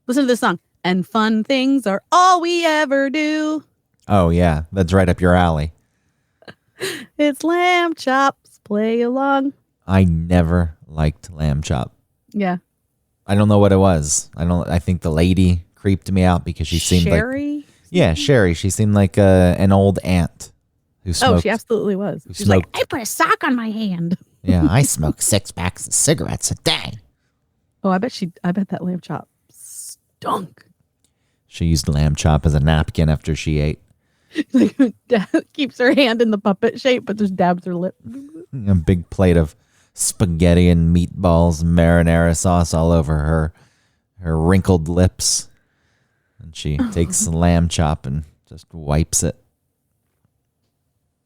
Listen to this song. And fun things are all we ever do. Oh, yeah. That's right up your alley. It's lamb chops. Play along. I never liked lamb chop. Yeah. I don't know what it was. I think the lady creeped me out because she seemed Sherry? Yeah, Sherry. She seemed like an old aunt who smoked. Oh, she absolutely was. She's like, I put a sock on my hand. Yeah, I smoke 6 packs of cigarettes a day. Oh, I bet that lamb chop stunk. She used lamb chop as a napkin after she ate. Like, keeps her hand in the puppet shape, but just dabs her lip. A big plate of spaghetti and meatballs, marinara sauce all over her wrinkled lips. And she takes the lamb chop and just wipes it.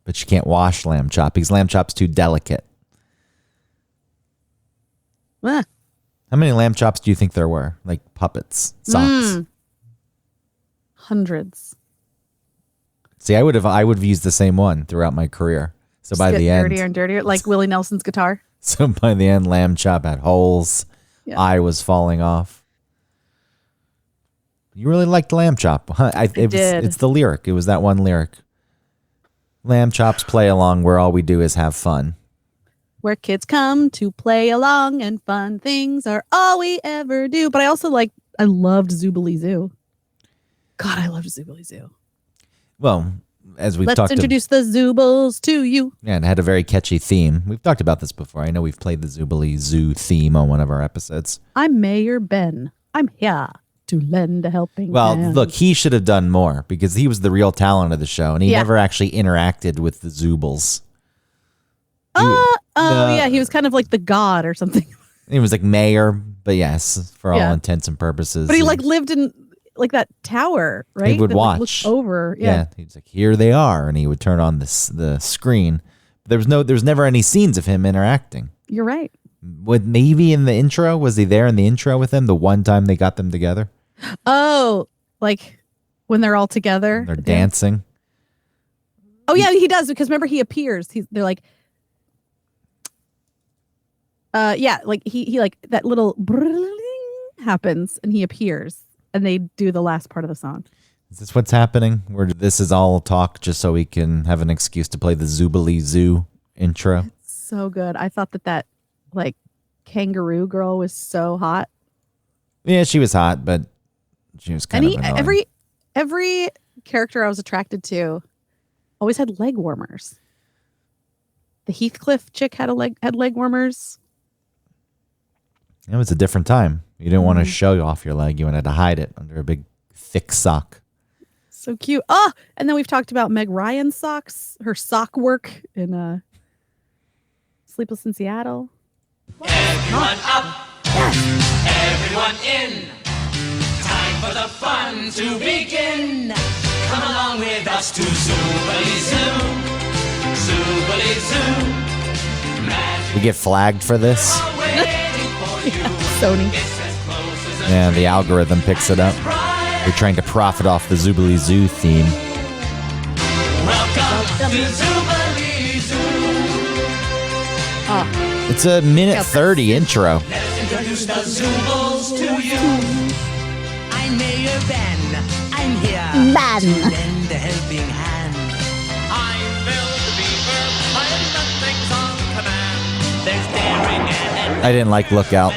But she can't wash lamb chop because lamb chop's too delicate. Ah. How many lamb chops do you think there were? Like puppets, socks? Hundreds. See, I would have used the same one throughout my career. So by the end, dirtier and dirtier, like Willie Nelson's guitar. So by the end, lamb chop had holes. Yeah. Eye was falling off. You really liked lamb chop, huh? I did. It's the lyric. It was that one lyric. Lamb chops play along where all we do is have fun. Where kids come to play along and fun things are all we ever do. But I also I loved Zoobilee Zoo. God, I loved Zoobilee Zoo. Well, as we've talked Let's introduce the Zoobles to you. Yeah, and it had a very catchy theme. We've talked about this before. I know we've played the Zoobilee Zoo theme on one of our episodes. I'm Mayor Ben. I'm here to lend a helping hand. Look, he should have done more because he was the real talent of the show, and he never actually interacted with the Zoobles. Yeah, he was kind of like the god or something. He was like mayor, but yes, for all intents and purposes. But he lived in that tower, right? He would watch over. Yeah, he's like, here they are, and he would turn on the screen. There was never any scenes of him interacting. You're right. Maybe in the intro, was he there in the intro with them the one time they got them together? Oh, like when they're all together, they're dancing. Oh yeah, he does, because remember he appears. They're like. He like that little happens and he appears and they do the last part of the song. Is this what's happening? Where this is all talk just so we can have an excuse to play the Zoobilee Zoo intro? It's so good. I thought that kangaroo girl was so hot. Yeah, she was hot, but she was kind of annoying. Every character I was attracted to always had leg warmers. The Heathcliff chick had leg warmers. It was a different time. You didn't want to show off your leg. You wanted to hide it under a big, thick sock. So cute. Oh, and then we've talked about Meg Ryan's socks, her sock work in Sleepless in Seattle. Everyone up. Yes. Everyone in. Time for the fun to begin. Come along with us to Zoobilee Zoo. Zoobilee Zoo. We get flagged for this. Sony. Yeah, the algorithm picks it up. We're trying to profit off the Zoobilee Zoo theme. Welcome to Zoobilee Zoo. It's a minute 30 intro. Let's introduce the Zoobles to you. I'm Mayor Ben. I'm here to lend a helping hand. I'm Bill the Beaver. I'm the things on command. There's daring and I didn't like Lookout.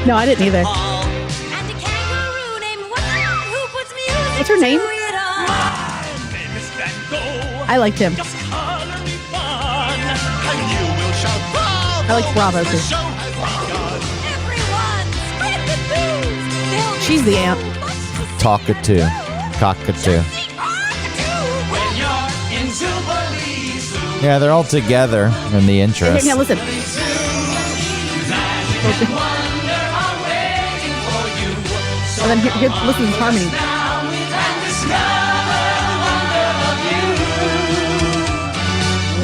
No, I didn't either. And a kangaroo named who puts music. What's her name? I liked him. I like Bravo too. She's the aunt. Talkatoo. Cockatoo. Yeah, they're all together in the intro. Yeah, listen. And then here, listen to harmony.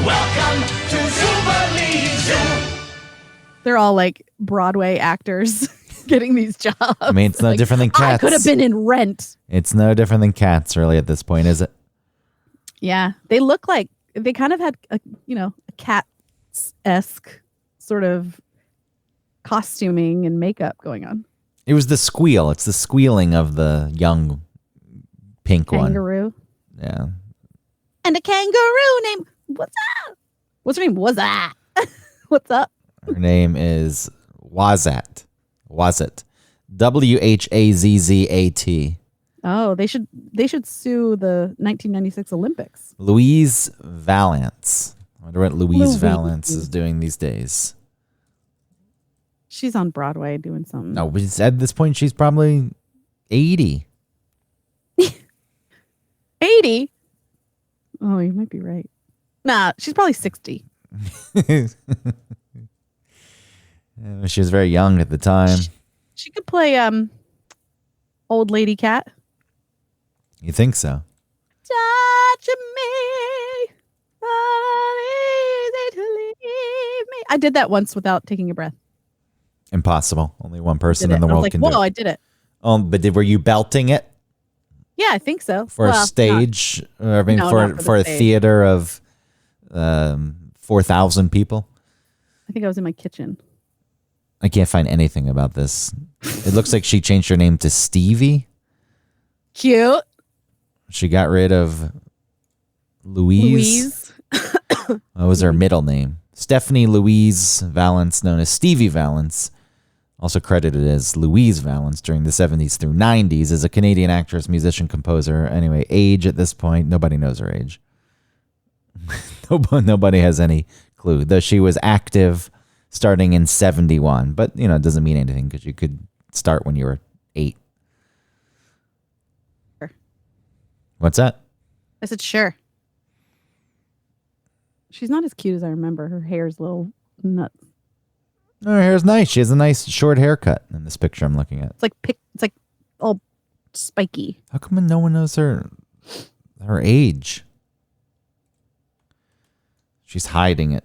Welcome to Zoobilee Zoo. They're all like Broadway actors getting these jobs. I mean, it's no different than Cats. I could have been in Rent. It's no different than Cats, really, at this point, is it? Yeah, they look like they kind of had a Cats-esque sort of costuming and makeup going on. It was the squeal. It's the squealing of the young pink Kangaroo. one. Yeah. And a kangaroo named What's up? What's her name? What's that? What's up? Her name is Wazat. Wazat. Whazzat. Oh, they should sue the 1996 Olympics. Louise Valance. I wonder what Louise Louise. Valance is doing these days. She's on Broadway doing something. No, but at this point, she's probably 80. 80? Oh, you might be right. Nah, she's probably 60. She was very young at the time. She could play old lady cat. You think so? Touch me, uneasy to leave me. I did that once without taking a breath. Impossible. Only one person Did in it. the I was world like, can whoa, do it. I did it. But were you belting it Yeah, I think so. for Well, a stage? I mean, No, for not for for the a stage. theater of 4,000 people? I think I was in my kitchen. I can't find anything about this. It looks like she changed her name to Stevie. Cute. She got rid of Louise. What was her middle name? Stephanie Louise Valance, known as Stevie Valance, also credited as Louise Valance during the 70s through 90s, is a Canadian actress, musician, composer. Anyway, age at this point, nobody knows her age. Nobody has any clue. Though she was active starting in 71, but it doesn't mean anything because you could start when you were 8. Sure. What's that? I said, sure. She's not as cute as I remember. Her hair's a little nuts. Her hair's nice. She has a nice short haircut in this picture I'm looking at. It's like all spiky. How come no one knows her age? She's hiding it.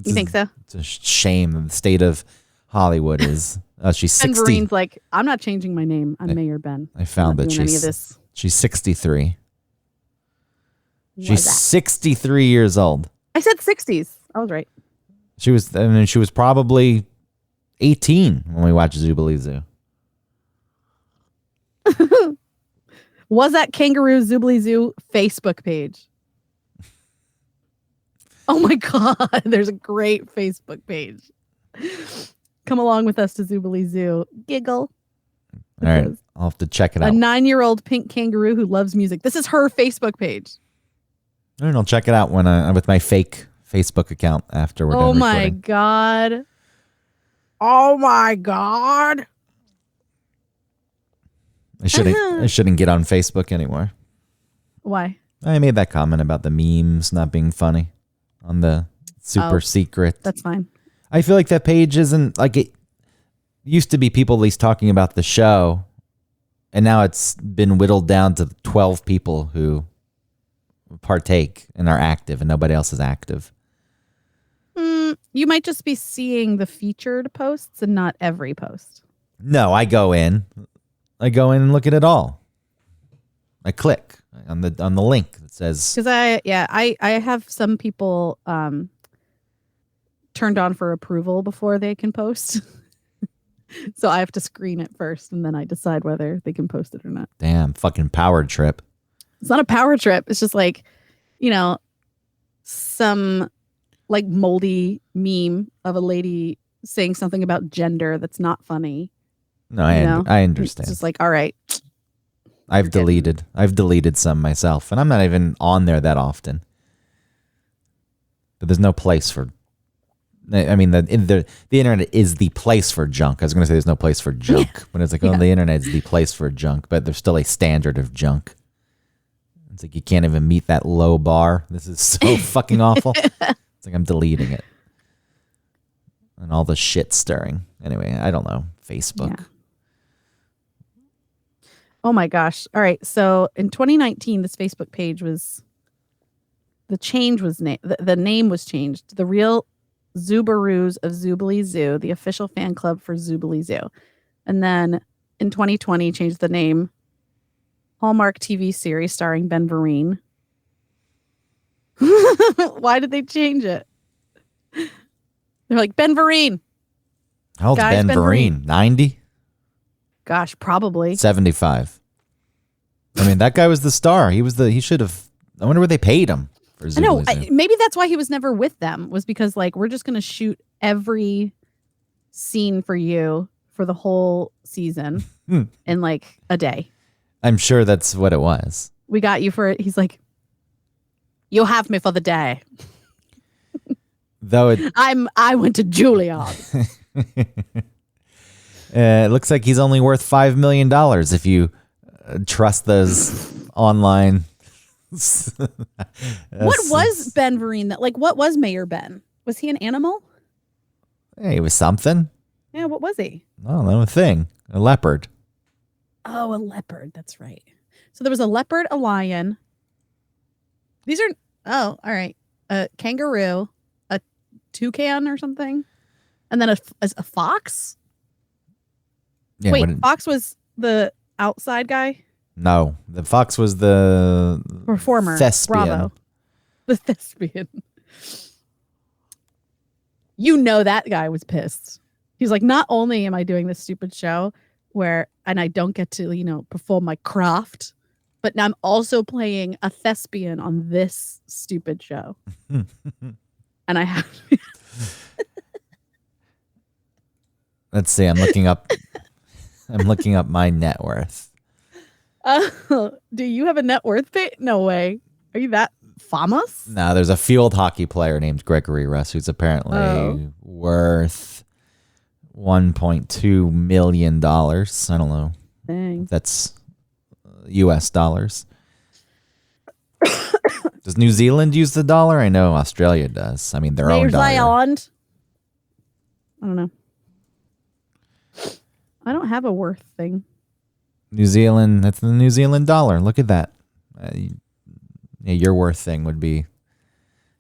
You think so? It's a shame the state of Hollywood is. She's Ben 60. Vereen's like, I'm not changing my name. I'm Mayor Ben. I found I'm that not doing any of this. she's 63. Why She's that? 63 years old. I said 60s. I was right. She was probably 18 when we watched Zoobly Zoo. Was that Kangaroo Zoobly Zoo Facebook page? Oh my God. There's a great Facebook page. Come along with us to Zoobly Zoo. Giggle. All right. I'll have to check it A out. 9-year-old pink kangaroo who loves music. This is her Facebook page. All right, I'll check it out when with my fake Facebook account after we're Oh done my recording. God. Oh my God. I shouldn't get on Facebook anymore. Why? I made that comment about the memes not being funny on the super secret. That's fine. I feel like that page isn't like it used to be people at least talking about the show, and now it's been whittled down to 12 people who partake and are active and nobody else is active. You might just be seeing the featured posts and not every post. No, I go in and look at it all. I click on the link that says Because I have some people turned on for approval before they can post. So I have to screen it first and then I decide whether they can post it or not. damn fucking power trip. It's not a power trip. It's just like, some like moldy meme of a lady saying something about gender that's not funny. No, I understand. It's just like, all right. I've deleted some myself, and I'm not even on there that often. But there's no place for. I mean, the internet is the place for junk. I was going to say there's no place for junk, but it's like, the internet is the place for junk, but there's still a standard of junk. It's like you can't even meet that low bar. This is so fucking awful. It's like I'm deleting it. And all the shit stirring. Anyway, I don't know. Facebook. Yeah. Oh my gosh. All right. So in 2019, this Facebook page the name was changed. The Real Zoobaroos of Zoobly Zoo, the official fan club for Zoobly Zoo. And then in 2020, changed the name Hallmark TV series starring Ben Vereen. Why did they change it? They're like, Ben Vereen. How old's Guys, Ben Ben Vereen? 90? Gosh, probably. 75. I mean, that guy was the star. He should have. I wonder what they paid him for I know. Zoobly Zoo. Maybe that's why he was never with them, was because like, we're just going to shoot every scene for you for the whole season in like a day. I'm sure that's what it was. We got you for it. He's like, you have me for the day. Though I went to Juilliard. it looks like he's only worth $5 million if you trust those online. What was Ben Vereen? What was Mayor Ben? Was he an animal? Hey, he was something. Yeah, what was he? I don't know, a thing. A leopard. Oh, a leopard. That's right. So there was a leopard, a lion. These are, all right. A kangaroo, a toucan or something. And then a fox? Yeah, Wait, Fox was the outside guy? No, the fox was the performer. thespian. Bravo. The thespian. You know that guy was pissed. He's like, not only am I doing this stupid show and I don't get to, perform my craft, but now I'm also playing a thespian on this stupid show. And I have Let's see, I'm looking up my net worth. Do you have a net worth pay? No way. Are you that famous? No, there's a field hockey player named Gregory Russ who's apparently worth $1.2 million. I don't know. Dang. That's US dollars. Does New Zealand use the dollar? I know Australia does. I mean, their own dollar. Zealand. I don't know. I don't have a worth thing. New Zealand, that's the New Zealand dollar. Look at that. Yeah, your worth thing would be,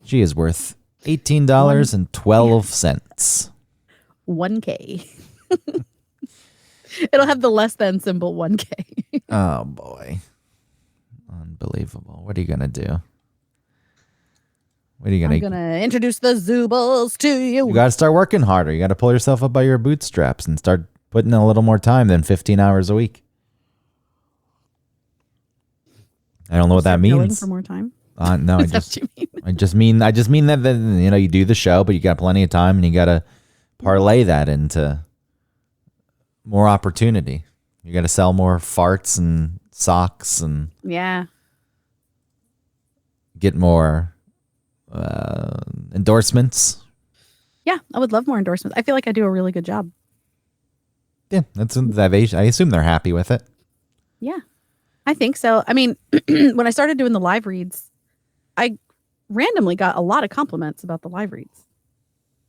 she is worth $18.12. 1K. It'll have the less than symbol 1K. Oh, boy. Unbelievable. What are you going to do? What are you going to... I'm going to introduce the Zoobles to you. You got to start working harder. You got to pull yourself up by your bootstraps and start putting in a little more time than 15 hours a week. I don't know what that means. For more time? No, Is that what you mean? I just mean that you do the show, but you got plenty of time and you got to parlay that into more opportunity. You got to sell more farts and socks and get more endorsements. Yeah, I would love more endorsements. I feel like I do a really good job. Yeah, I assume they're happy with it. Yeah, I think so. I mean, when I started doing the live reads, I randomly got a lot of compliments about the live reads.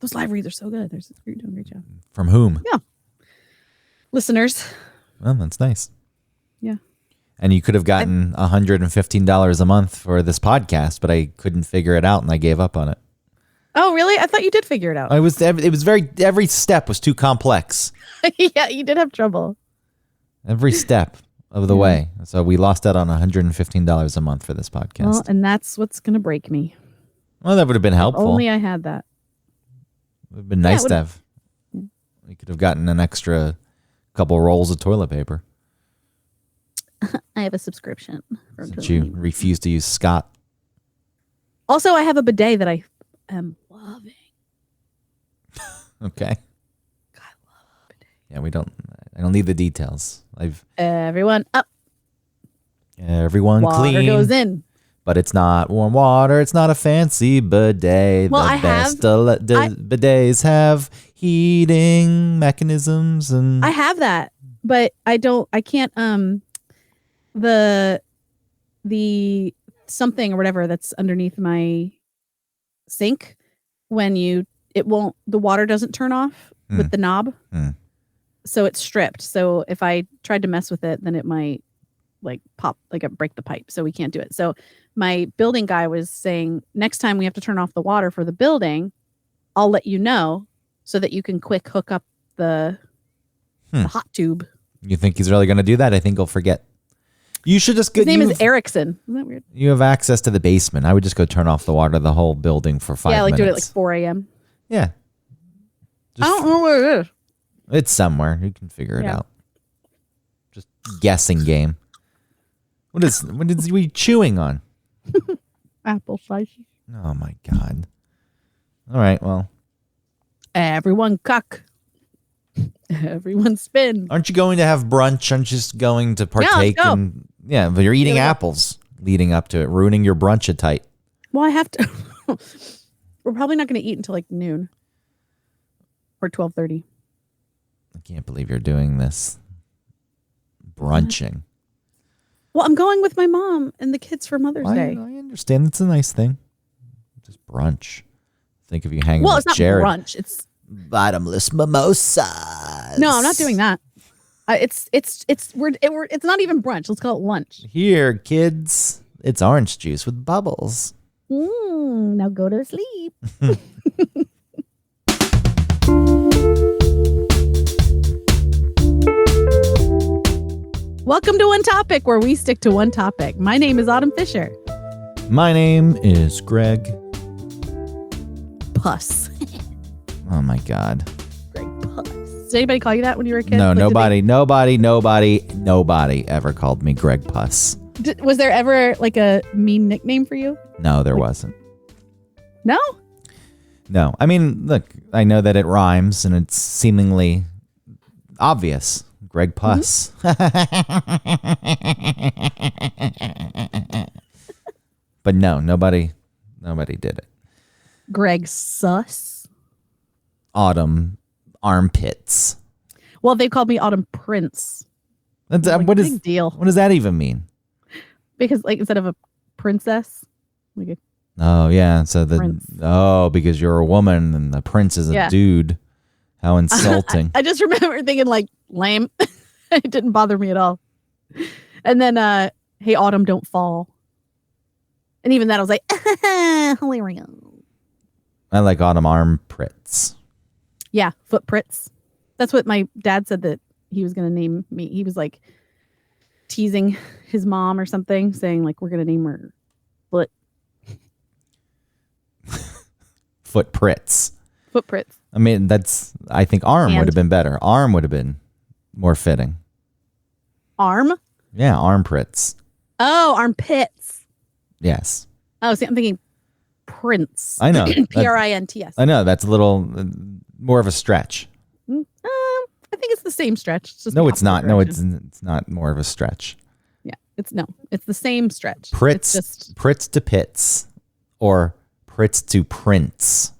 Those live reads are so good. You're doing a great job. From whom? Yeah. Listeners. Well, that's nice. Yeah. And you could have gotten $115 a month for this podcast, but I couldn't figure it out and I gave up on it. Oh, really? I thought you did figure it out. It was every step was too complex. Yeah, you did have trouble. Every step of the way. So we lost out on $115 a month for this podcast. Well, and that's what's going to break me. Well, that would have been helpful. If only I had that. It would have been nice to have. We could have gotten an extra couple rolls of toilet paper. I have a subscription. Since you refuse to use Scott. Also, I have a bidet that I am loving. Okay. God, I love a bidet. Yeah, I don't need the details. Everyone up. Everyone Water clean. goes in. But it's not warm water. It's not a fancy bidet. Well, bidets have heating mechanisms and I have that, but I can't the something or whatever that's underneath my sink the water doesn't turn off with the knob. So it's stripped. So if I tried to mess with it, then it might pop, break the pipe. So we can't do it. So my building guy was saying, next time we have to turn off the water for the building, I'll let you know so that you can quick hook up the hot tube. You think he's really going to do that? I think he'll forget. You should just His name is Erickson. Isn't that weird? You have access to the basement. I would just go turn off the water of the whole building for 5 minutes. Yeah, do it at 4 a.m. Yeah. I don't know where it is. It's somewhere. You can figure it out. guessing game. What is we chewing on? Apple slices. Oh my God. All right, well. Everyone cuck. Everyone spin. Aren't you going to have brunch? Aren't you just going to partake let's go. in? Yeah, but you're eating apples leading up to it, ruining your brunch appetite. Well, I have to. We're probably not going to eat until like noon or 12:30. I can't believe you're doing this. Brunching. Well, I'm going with my mom and the kids for Mother's Day. I understand. It's a nice thing. Just brunch. Think of you hanging Well, with it's not Jared. brunch. It's Bottomless mimosas. no, I'm not doing that. It's not even brunch. Let's call it lunch. Here, kids. It's orange juice with bubbles. Now go to sleep. Welcome to One Topic, where we stick to one topic. My name is Autumn Fisher. My name is Greg. Puss. Oh my God. Greg Puss. Did anybody call you that when you were a kid? No, Like, nobody ever called me Greg Puss. was there ever like a mean nickname for you? No, there wasn't. No? No. I mean, look, I know that it rhymes and it's seemingly obvious. Greg Puss. But no, nobody did it. Greg Sus. Autumn armpits. Well, they called me Autumn Prince. That's, Like, what big deal. does that even mean? Because like instead of a princess, like a Oh yeah, so Prince. because you're a woman and the prince is a dude. How insulting. I just remember thinking like lame. It didn't bother me at all. And then hey Autumn, don't fall. And even that I was like hilarious. I like autumn armpits. Yeah, footprints. That's what my dad said that he was gonna name me. He was like teasing his mom or something, saying like we're gonna name her Foot. Footprints. Footprints. I mean, I think arm would have been better. Arm would have been more fitting. Arm? Yeah, armpits. Oh, armpits. Yes. Oh, see, I'm thinking Prince. I know. Prints. I know. That's a little more of a stretch. I think it's the same stretch. It's just No, the it's not. opposite No, direction. it's not more of a stretch. Yeah, it's the same stretch. Pritz, It's just Pritz to Pits or Pritz to Prince.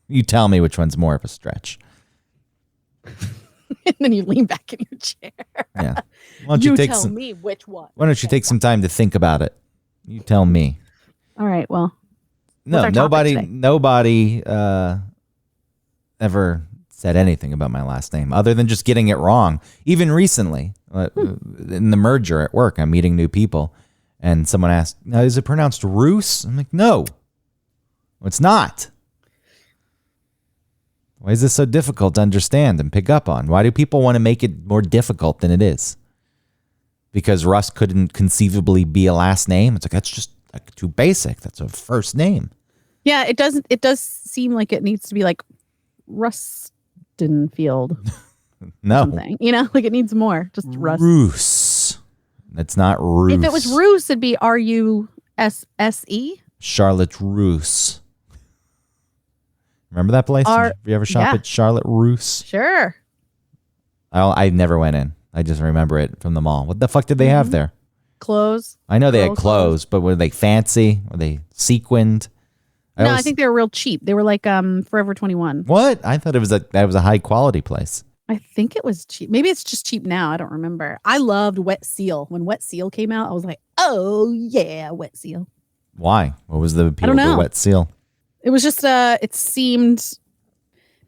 You tell me which one's more of a stretch. and then you lean back in your chair. Yeah. Why don't You take tell me which one. Why don't you take some time to think about it? You tell me. All right. Well, No, our topic nobody ever said anything about my last name other than just getting it wrong. Even recently, in the merger at work, I'm meeting new people, and someone asked, "Now, is it pronounced Roos?" I'm like, "No, it's not." Why is this so difficult to understand and pick up on? Why do people want to make it more difficult than it is? Because Russ couldn't conceivably be a last name. It's like, that's just like too basic. That's a first name. yeah, it does seem like it needs to be like Rustinfield. No. Something. You know, like it needs more. Just Russ. Roos. It's not Roos. If it was Roos, it'd be Russe. Charlotte Roos. Remember that place? Did you ever shop at Charlotte Roos? Sure. I never went in. I just remember it from the mall. What the fuck did they have there? Clothes. I know they had Girl clothes, but were they fancy? Were they sequined? I think they were real cheap. They were like Forever 21. What? I thought that was a high quality place. I think it was cheap. Maybe it's just cheap now. I don't remember. I loved Wet Seal. When Wet Seal came out, I was like, oh yeah, Wet Seal. Why? What was the appeal I don't of know. the Wet Seal? It was just it seemed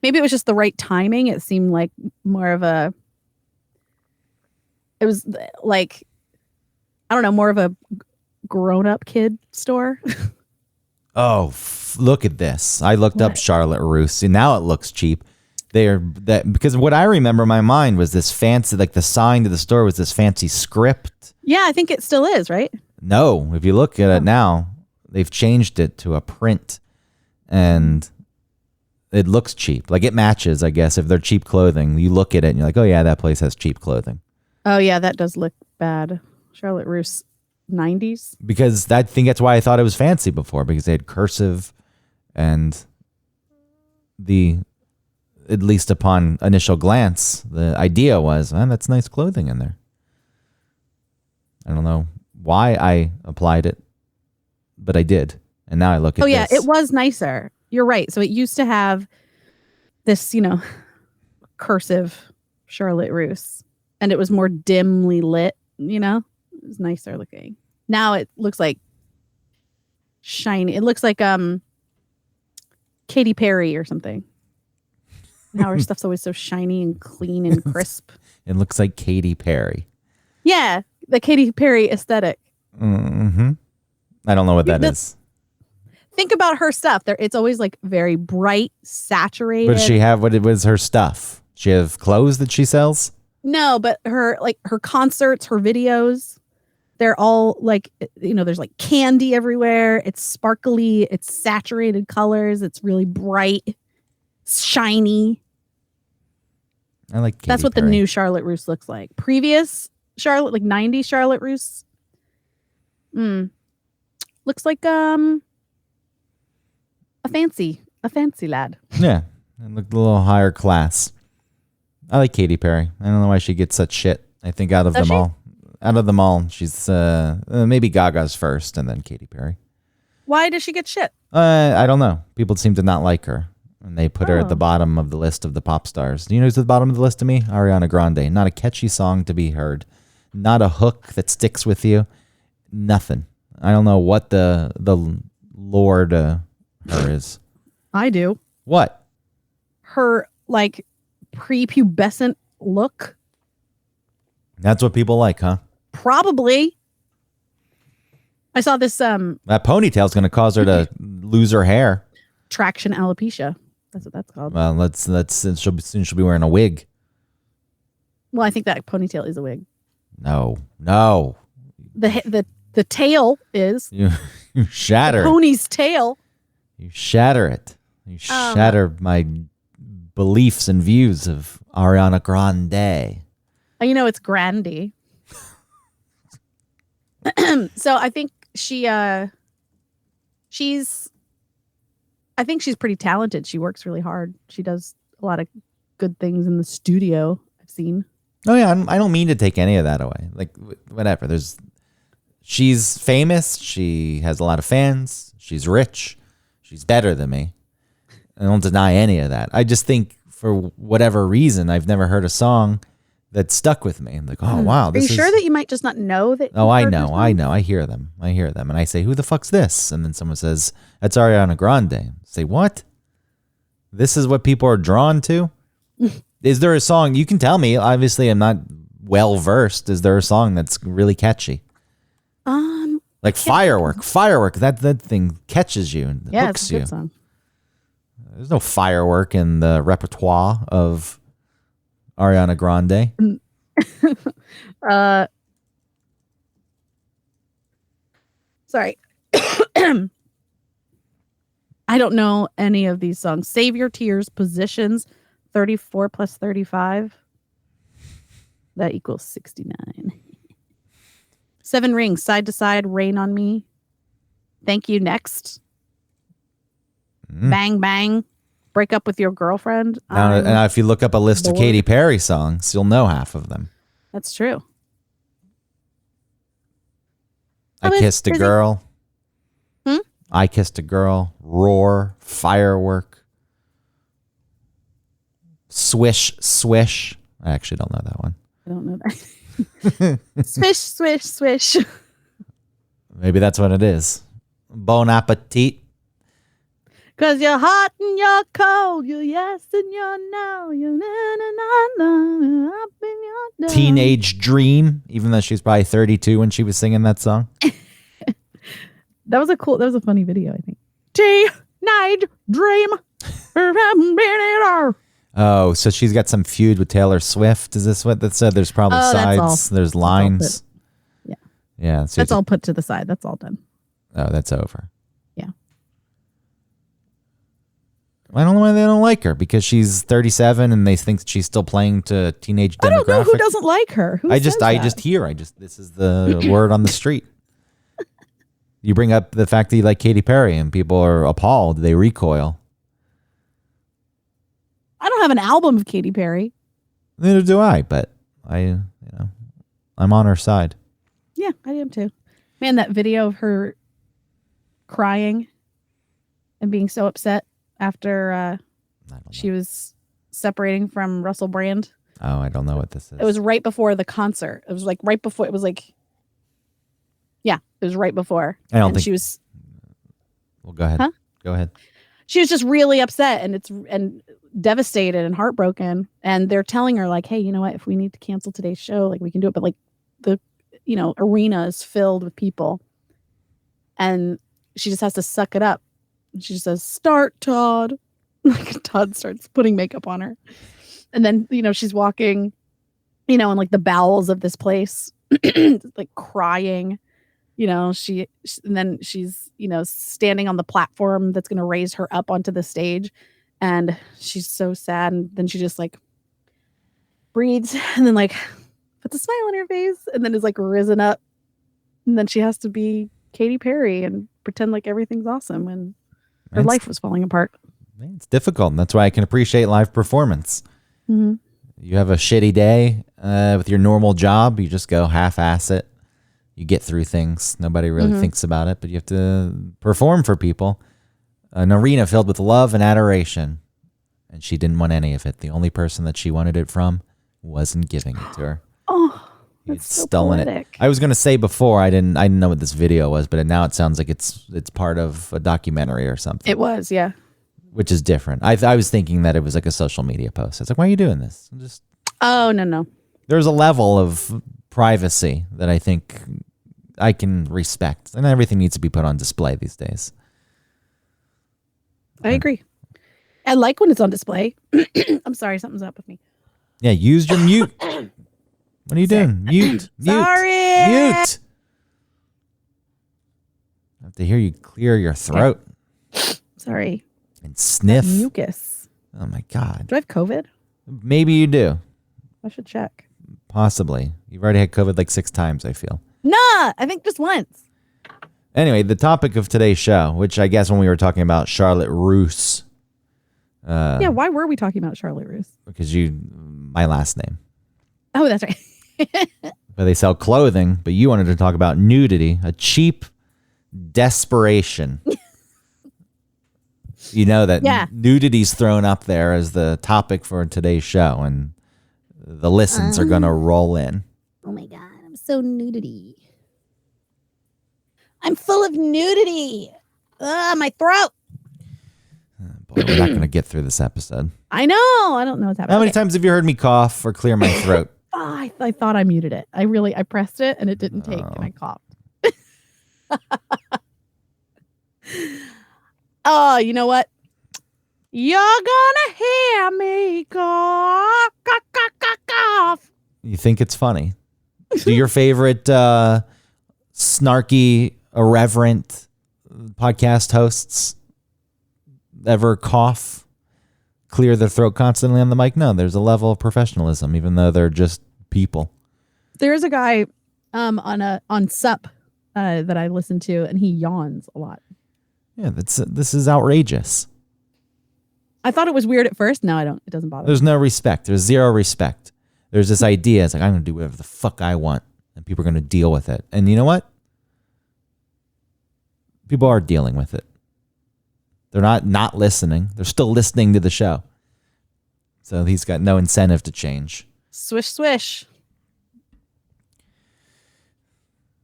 maybe it was just the right timing. It seemed like more of a it was like I don't know, more of a grown-up kid store. Oh, look at this. I looked up What? Charlotte Roos, and now it looks cheap. Because what I remember in my mind was this fancy, like the sign to the store was this fancy script. Yeah, I think it still is, right? No, if you look at it now, they've changed it to a print, and it looks cheap. Like it matches, I guess. If they're cheap clothing, you look at it and you're like, oh yeah, that place has cheap clothing. Oh yeah, that does look bad. Charlotte Russe 90s. Because I think that's why I thought it was fancy before, because they had cursive and at least upon initial glance, the idea was, that's nice clothing in there. I don't know why I applied it, but I did. And now I look at Oh yeah, this. it was nicer. You're right. So it used to have this, cursive Charlotte Russe, and it was more dimly lit, it was nicer looking. Now it looks like shiny. It looks like Katy Perry or something. Now her stuff's always so shiny and clean and crisp. It looks like Katy Perry. Yeah, the Katy Perry aesthetic. Mm-hmm. I don't know what that is. Think about her stuff. It's always like very bright, saturated. But does she have what was her stuff? She have clothes that she sells? No, but her concerts, her videos, they're all like, there's like candy everywhere. It's sparkly. It's saturated colors. It's really bright, shiny. I like Katy That's what Perry. the new Charlotte Russe looks like. Previous Charlotte, like 90s Charlotte Russe. Looks like a fancy lad. Yeah. It looked a little higher class. I like Katy Perry. I don't know why she gets such shit. I think out of them all, she's maybe Gaga's first and then Katy Perry. Why does she get shit? I don't know. People seem to not like her. And they put her at the bottom of the list of the pop stars. Do you know who's at the bottom of the list to me? Ariana Grande. Not a catchy song to be heard. Not a hook that sticks with you. Nothing. I don't know what the lore to her is. I do. What? Her like prepubescent look. That's what people like, huh? Probably. I saw this That ponytail's going to cause her to lose her hair. traction alopecia. That's what that's called. Well, she'll be wearing a wig. Well, I think that ponytail is a wig. No. The tail is You shatter. pony's tail. You shatter it. You shatter my beliefs and views of Ariana Grande. It's Grandy. So I think she's pretty talented. She works really hard. She does a lot of good things in the studio, I've seen. Oh yeah, I don't mean to take any of that away. Like whatever. She's famous. She has a lot of fans. She's rich. She's better than me. I don't deny any of that. I just think for whatever reason, I've never heard a song that stuck with me. I'm like, oh wow, Are you sure that you might just not know that? Oh, I know. I hear them, and I say, who the fuck's this? And then someone says, that's Ariana Grande. I say, what? This is what people are drawn to? Is there a song you can tell me? Obviously, I'm not well versed. Is there a song that's really catchy? Like Firework. That thing catches you and hooks it's a you. good song. There's no Firework in the repertoire of Ariana Grande. Sorry. I don't know any of these songs. Save Your Tears, Positions, 34 plus 35. That equals 69. Seven Rings, Side to Side, Rain on Me. Thank You, Next. Bang Bang, Break Up with Your Girlfriend. Now, if you look up a list of Katy Perry songs, you'll know half of them. That's true. I Kissed a Girl. I Kissed a Girl. Roar. Firework. Swish, Swish. I actually don't know that one. I don't know that. Swish, swish, swish. Maybe that's what it is. Bon appetit. Because you're hot and you're cold. You're yes and you're no. You're na-na-na-na. Up and you're down. Teenage Dream, even though she's probably 32 when she was singing that song. That was a funny video, I think. Teenage Dream. Oh, so she's got some feud with Taylor Swift. Is this what that said? There's probably sides. There's lines. Yeah. Yeah. So that's all put to the side. That's all done. Oh, that's over. Yeah. I don't know why they don't like her, because she's 37 and they think she's still playing to teenage demographic. I don't know who doesn't like her. Who I says just that? hear. This is the word on the street. You bring up the fact that you like Katy Perry and people are appalled. They recoil. I don't have an album of Katy Perry. Neither do I, but I'm on her side. Yeah, I am too. Man, that video of her crying and being so upset after she was separating from Russell Brand. Oh, I don't know what this is. It was right before the concert. It was like right before. It was like, yeah, it was right before. I don't think she was. Well, go ahead. Huh? Go ahead. She was just really upset and devastated and heartbroken. And they're telling her like, hey, you know what? If we need to cancel today's show, like we can do it. But like the, arena is filled with people, and she just has to suck it up. And she just says, "Start, Todd." Like Todd starts putting makeup on her. And then, she's walking, in like the bowels of this place, like crying, and then she's, standing on the platform that's going to raise her up onto the stage. And she's so sad. And then she just like breathes and then like puts a smile on her face and then is like risen up. And then she has to be Katy Perry and pretend like everything's awesome when her life was falling apart. It's difficult. And that's why I can appreciate live performance. Mm-hmm. You have a shitty day with your normal job. You just go half-ass it. You get through things. Nobody really thinks about it, but you have to perform for people. An arena filled with love and adoration. And she didn't want any of it. The only person that she wanted it from wasn't giving it to her. Oh, You'd that's so stolen poetic. it. I was going to say before, I didn't know what this video was, but now it sounds like it's part of a documentary or something. It was, yeah. Which is different. I was thinking that it was like a social media post. It's like, why are you doing this? Oh, no. There's a level of privacy that I think I can respect, and everything needs to be put on display these days. I agree. I like when it's on display. I'm sorry, something's up with me. Yeah, use your mute. What are you doing? Mute. Sorry. Mute. I have to hear you clear your throat. Sorry. And sniff. Mucus. Oh my God. Do I have COVID? Maybe you do. I should check. Possibly. You've already had COVID like 6 times, I feel. Nah, I think just once. Anyway, the topic of today's show, which I guess when we were talking about Charlotte Roos. Yeah, why were we talking about Charlotte Roos? Because my last name. Oh, that's right. But they sell clothing, but you wanted to talk about nudity, a cheap desperation. You know that nudity's thrown up there as the topic for today's show, and the listens are going to roll in. Oh my God, I'm so nudity. I'm full of nudity. My throat. Boy, we're not going to get through this episode. I know. I don't know what's happening. How many times have you heard me cough or clear my throat? I thought I muted it. I pressed it and it didn't take and I coughed. Oh, you know what? You're gonna hear me cough, cough, cough, cough, cough. You think it's funny? Do your favorite snarky, irreverent podcast hosts ever cough, clear their throat constantly on the mic? No, there's a level of professionalism, even though they're just people. There's a guy on SUP that I listen to, and he yawns a lot. Yeah, this is outrageous. I thought it was weird at first. No, I don't. It doesn't bother me. There's no respect. There's zero respect. There's this idea. It's like, I'm going to do whatever the fuck I want, and people are going to deal with it. And you know what? People are dealing with it. They're not listening. They're still listening to the show. So he's got no incentive to change. Swish, swish.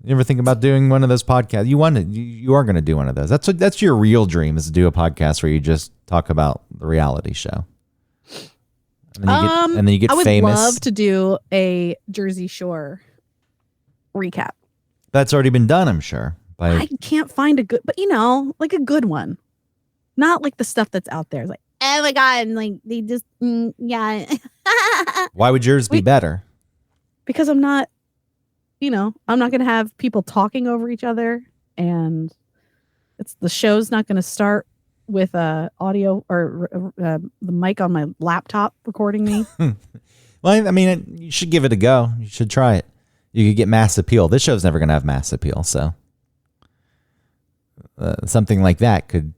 You ever think about doing one of those podcasts? You are going to do one of those. That's your real dream, is to do a podcast where you just talk about the reality show. And then you get I would famous. love to do a Jersey Shore recap. That's already been done, I'm sure. I can't find a good, but like a good one. Not like the stuff that's out there. It's like, oh my God, and like they just, yeah. Why would yours be better? Because I'm not going to have people talking over each other, and the show's not going to start with audio or the mic on my laptop recording me. Well, I mean, you should give it a go. You should try it. You could get mass appeal. This show's never going to have mass appeal, so something like that could.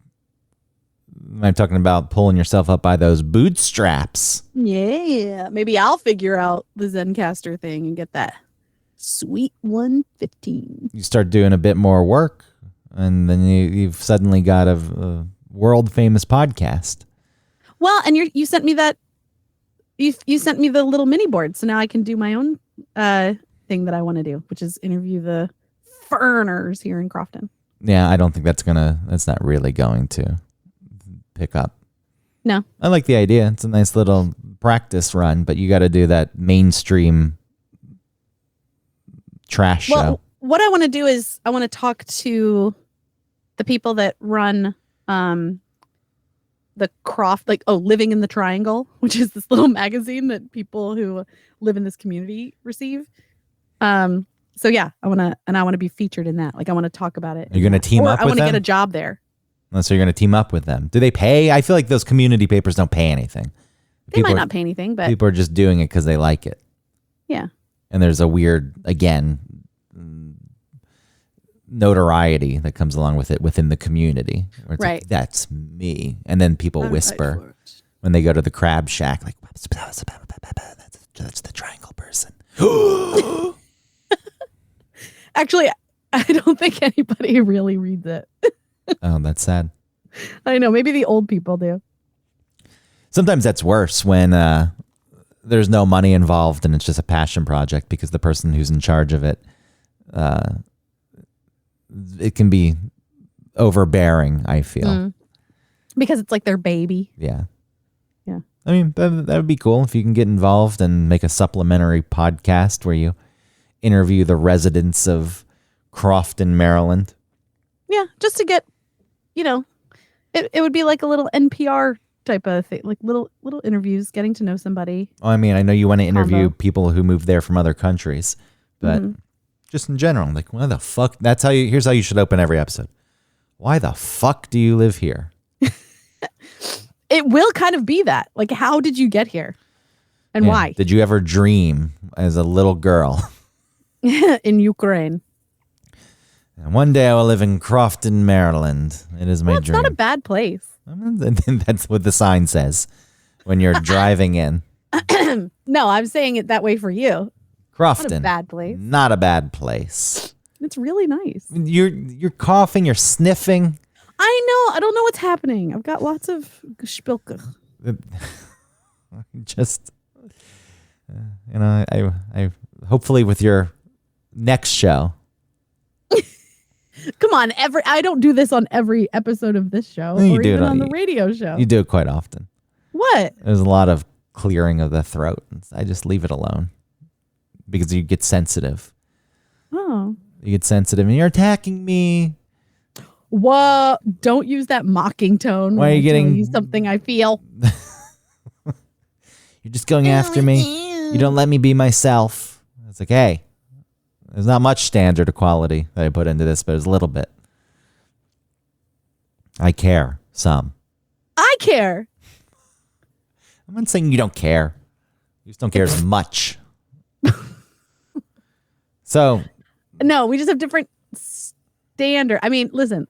I'm talking about pulling yourself up by those bootstraps. Yeah, maybe I'll figure out the Zencaster thing and get that sweet 115. You start doing a bit more work, and then you've suddenly got a world famous podcast. Well, and you sent me that. You sent me the little mini board, so now I can do my own thing that I want to do, which is interview the Ferners here in Crofton. Yeah, I don't think that's not really going to pick up. No. I like the idea. It's a nice little practice run, but you got to do that mainstream trash show. What I want to do is I want to talk to the people that run the Living in the Triangle, which is this little magazine that people who live in this community receive. So yeah, I want to be featured in that. Like I want to talk about it. You're going to team up with them? I want to get a job there. So you're going to team up with them. Do they pay? I feel like those community papers don't pay anything. They might not pay anything, but people are just doing it because they like it. Yeah. And there's a weird, again, notoriety that comes along with it within the community. Where it's right. Like, that's me. And then people whisper when they go to the crab shack, like, that's the triangle person. Actually, I don't think anybody really reads it. Oh, that's sad. I know. Maybe the old people do. Sometimes that's worse when there's no money involved and it's just a passion project because the person who's in charge of it, it can be overbearing, I feel. Because it's like their baby. Yeah. Yeah. I mean, that would be cool if you can get involved and make a supplementary podcast where you interview the residents of Crofton, Maryland. Yeah, just to get, it would be like a little NPR type of thing, like little interviews, getting to know somebody. Oh, I mean, I know you want to interview people who moved there from other countries, but just in general, like, why the fuck? Here's how you should open every episode. Why the fuck do you live here? It will kind of be that. Like, how did you get here? And why? Did you ever dream as a little girl? In Ukraine. And one day I will live in Crofton, Maryland. It is my dream. It's not a bad place. That's what the sign says when you're driving in. No, I'm saying it that way for you. Crofton. Not a bad place. Not a bad place. It's really nice. You're coughing, you're sniffing. I know. I don't know what's happening. I've got lots of spilke. Just, I hopefully with your next show. Come on, I don't do this on every episode of this show or even on the radio show. You do it quite often. What? There's a lot of clearing of the throat. I just leave it alone because you get sensitive. Oh. You get sensitive and you're attacking me. Whoa, don't use that mocking tone. Why are you getting something I feel? You're just going after me. You don't let me be myself. It's like, hey, there's not much standard equality that I put into this, but there's a little bit. I care some. I care. I'm not saying you don't care. You just don't care as much. So. No, we just have different standard. I mean, listen,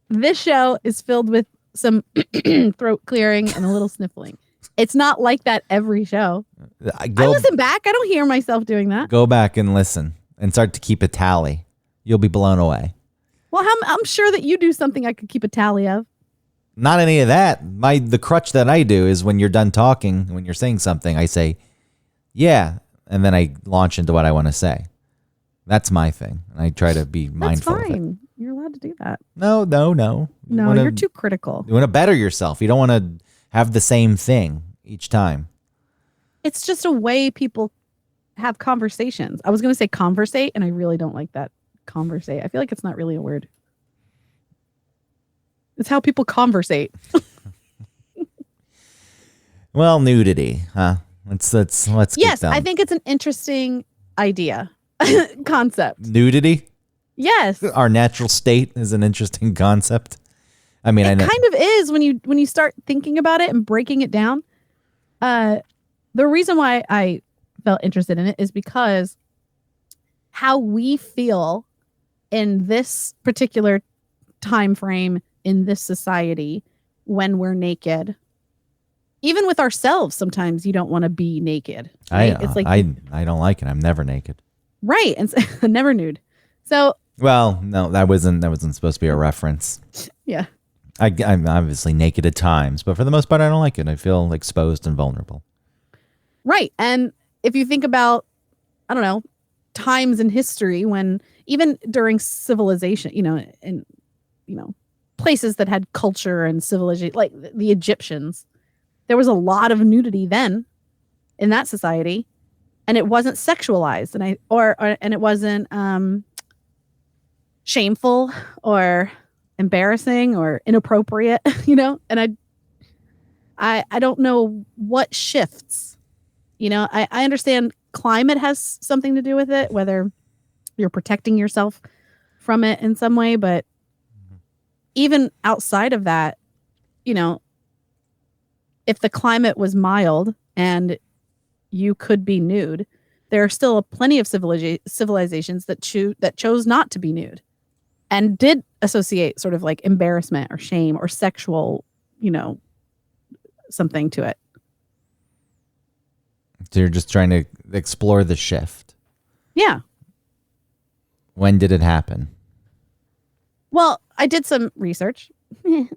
this show is filled with some throat clearing and a little sniffling. It's not like that every show. I listen back. I don't hear myself doing that. Go back and listen and start to keep a tally. You'll be blown away. Well, I'm sure that you do something I could keep a tally of. Not any of that. The crutch that I do is when you're done talking, when you're saying something, I say, yeah, and then I launch into what I want to say. That's my thing. And I try to be mindful of it. That's fine. You're allowed to do that. No. No, you're too critical. You want to better yourself. You don't want to have the same thing each time. It's just a way people have conversations. I was going to say conversate, and I really don't like that. Conversate. I feel like it's not really a word. It's how people conversate. Well, nudity, huh? Let's Yes, I think it's an interesting idea. Concept. Nudity? Yes. Our natural state is an interesting concept. I mean, I It know. kind of is when you start thinking about it and breaking it down. The reason why I felt interested in it is because how we feel in this particular time frame in this society when we're naked. Even with ourselves, sometimes you don't want to be naked. Right? It's like I don't like it. I'm never naked. right, and never nude. So Well, no, that wasn't supposed to be a reference. yeah, I'm obviously naked at times, but for the most part, I don't like it. I feel exposed and vulnerable. right. And if you think about, I don't know, times in history when even during civilization, in places that had culture and civilization, like the Egyptians, there was a lot of nudity then in that society, and it wasn't sexualized, and it wasn't shameful or embarrassing or inappropriate, And I don't know what shifts. I understand climate has something to do with it, whether you're protecting yourself from it in some way, but even outside of that, if the climate was mild and you could be nude, there are still plenty of civilizations that chose not to be nude and did associate sort of like embarrassment or shame or sexual, something to it. So you're just trying to explore the shift. Yeah. When did it happen? Well, I did some research. You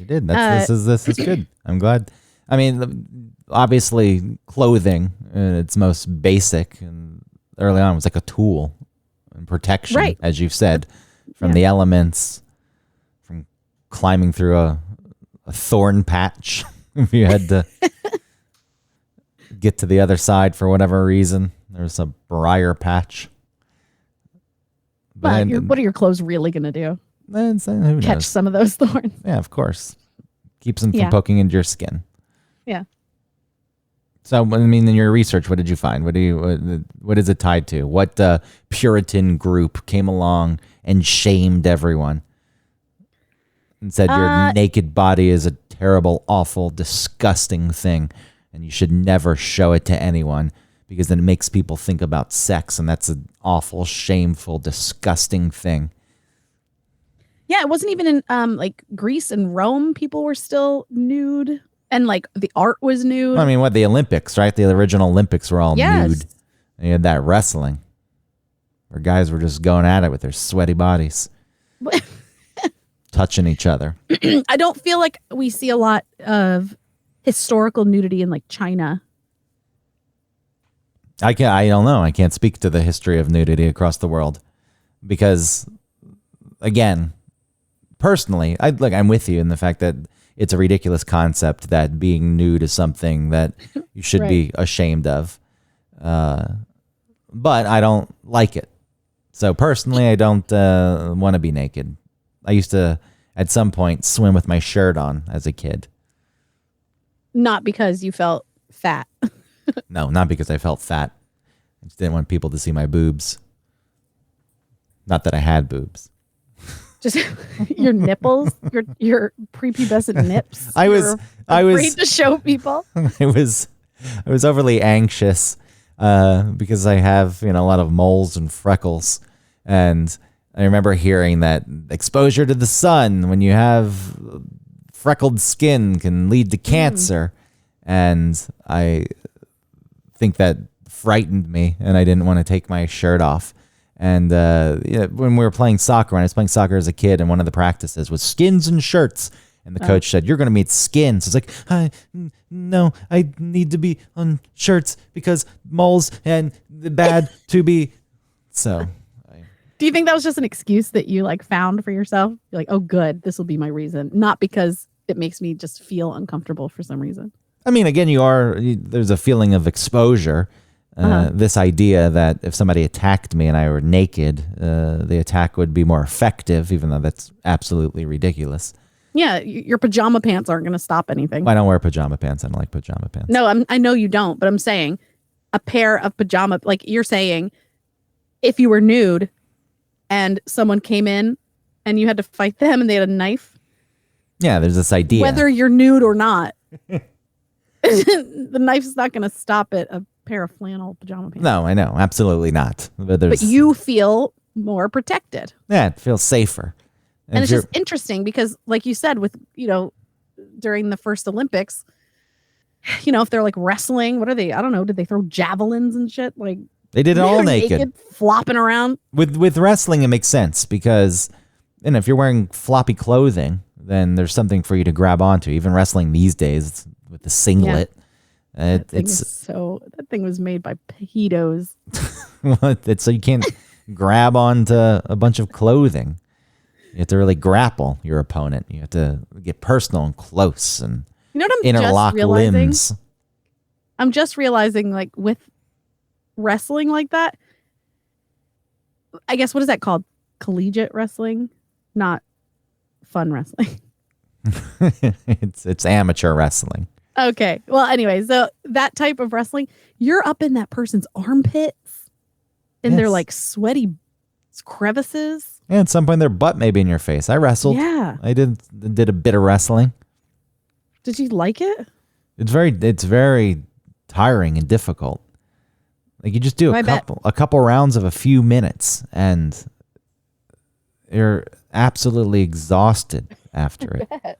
did. This is good. I'm glad. I mean, obviously, clothing in its most basic and early on was like a tool and protection, Right. as you've said, from the elements, from climbing through a thorn patch if you had to get to the other side for whatever reason. There's a briar patch. But what are your clothes really going to do? Who Catch knows? some of those thorns. Yeah, of course. Keeps them from Yeah. poking into your skin. Yeah. So, I mean, in your research, what did you find? What is it tied to? What Puritan group came along and shamed everyone and said your naked body is a terrible, awful, disgusting thing, and you should never show it to anyone because then it makes people think about sex, and that's an awful, shameful, disgusting thing. Yeah, it wasn't even in like Greece and Rome. People were still nude, and like the art was nude. I mean, the Olympics, right? The original Olympics were all Yes. nude. And you had that wrestling where guys were just going at it with their sweaty bodies, touching each other. I don't feel like we see a lot of historical nudity in like China. I don't know. I can't speak to the history of nudity across the world because, again, personally, I'm with you in the fact that it's a ridiculous concept that being nude is something that you should Right. be ashamed of. But I don't like it. So personally, I don't want to be naked. I used to, at some point, swim with my shirt on as a kid. Not because you felt fat. No, not because I felt fat. I just didn't want people to see my boobs. Not that I had boobs. Just your nipples, your prepubescent nips. I was afraid to show people. I was overly anxious because I have a lot of moles and freckles, and I remember hearing that exposure to the sun when you have freckled skin can lead to cancer, and I think that frightened me, and I didn't want to take my shirt off. And when we were playing soccer, when I was playing soccer as a kid, and one of the practices was skins and shirts. And the coach said, "You're going to meet skins." It's like, no, I need to be on shirts because moles and the bad to be. So, Do you think that was just an excuse that you like found for yourself? You're like, oh, good, this will be my reason, not because it makes me just feel uncomfortable for some reason. I mean, again, there's a feeling of exposure. This idea that if somebody attacked me and I were naked, the attack would be more effective, even though that's absolutely ridiculous. Yeah, your pajama pants aren't going to stop anything. I don't wear pajama pants. I don't like pajama pants. No, I know you don't, but I'm saying a pair of pajama, like you're saying, if you were nude and someone came in and you had to fight them and they had a knife, Yeah, there's this idea. Whether you're nude or not. The knife's not going to stop at a pair of flannel pajama pants. No, I know. Absolutely not. But you feel more protected. Yeah, it feels safer. And it's just interesting because, like you said, with, during the first Olympics, if they're like wrestling, what are they? I don't know. Did they throw javelins and shit? Like they did it all naked, flopping around. With wrestling, it makes sense because, if you're wearing floppy clothing, then there's something for you to grab onto. Even wrestling these days with the singlet, that thing was made by pedos. So you can't grab onto a bunch of clothing. You have to really grapple your opponent. You have to get personal and close and interlock limbs. I'm just realizing, like, with wrestling like that, I guess, what is that called? Collegiate wrestling, not fun wrestling. It's amateur wrestling. Okay. Well, anyway, so that type of wrestling, you're up in that person's armpits and they're like sweaty crevices. Yeah, at some point their butt may be in your face. I wrestled. Yeah. I did a bit of wrestling. Did you like it? It's very tiring and difficult. Like you just do a couple rounds of a few minutes and you're absolutely exhausted after it.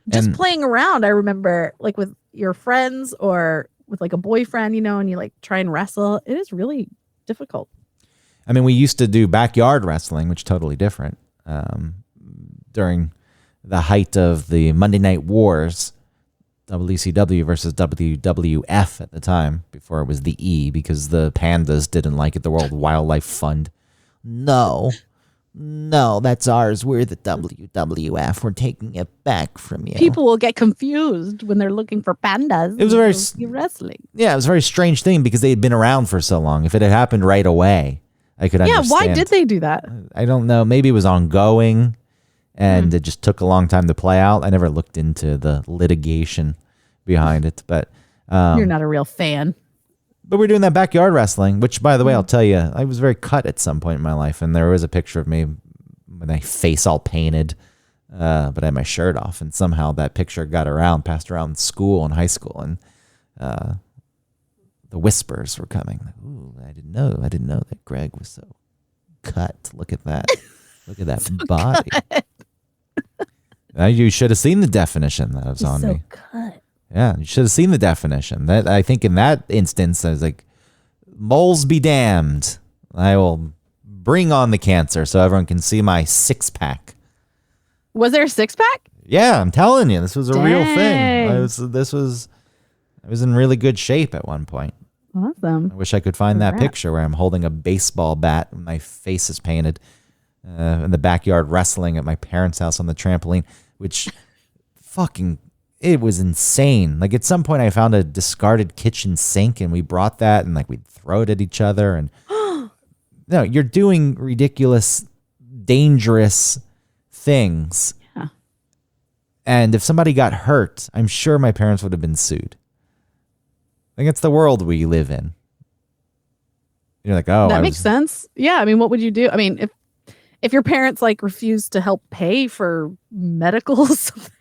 Just playing around, I remember, like with your friends or with like a boyfriend, and you like try and wrestle. It is really difficult. I mean, we used to do backyard wrestling, which is totally different. During the height of the Monday Night Wars, WCW versus WWF at the time, before it was the E, because the pandas didn't like it, the World Wildlife Fund. No, that's ours. We're the WWF. We're taking it back from you. People will get confused when they're looking for pandas. It was wrestling. Yeah, it was a very strange thing because they had been around for so long. If it had happened right away, I could understand. Yeah, why did they do that? I don't know. Maybe it was ongoing and it just took a long time to play out. I never looked into the litigation behind it, but you're not a real fan. But we're doing that backyard wrestling, which, by the way, I'll tell you, I was very cut at some point in my life, and there was a picture of me with my face all painted, but I had my shirt off, and somehow that picture passed around school and high school, and the whispers were coming. Like, ooh, I didn't know that Greg was so cut. Look at that. Look at that body. You should have seen the definition that was on me. Cut. Yeah, you should have seen the definition. That I think in that instance, I was like, moles be damned. I will bring on the cancer so everyone can see my six-pack. Was there a six-pack? Yeah, I'm telling you, this was a real thing. I was in really good shape at one point. Awesome. I wish I could find that picture where I'm holding a baseball bat and my face is painted in the backyard wrestling at my parents' house on the trampoline, which it was insane. Like at some point I found a discarded kitchen sink and we brought that and like we'd throw it at each other and no, you're doing ridiculous, dangerous things. Yeah. And if somebody got hurt, I'm sure my parents would have been sued. Like it's the world we live in. You're like, oh, that makes sense. Yeah. I mean, what would you do? I mean, if your parents like refused to help pay for medical something.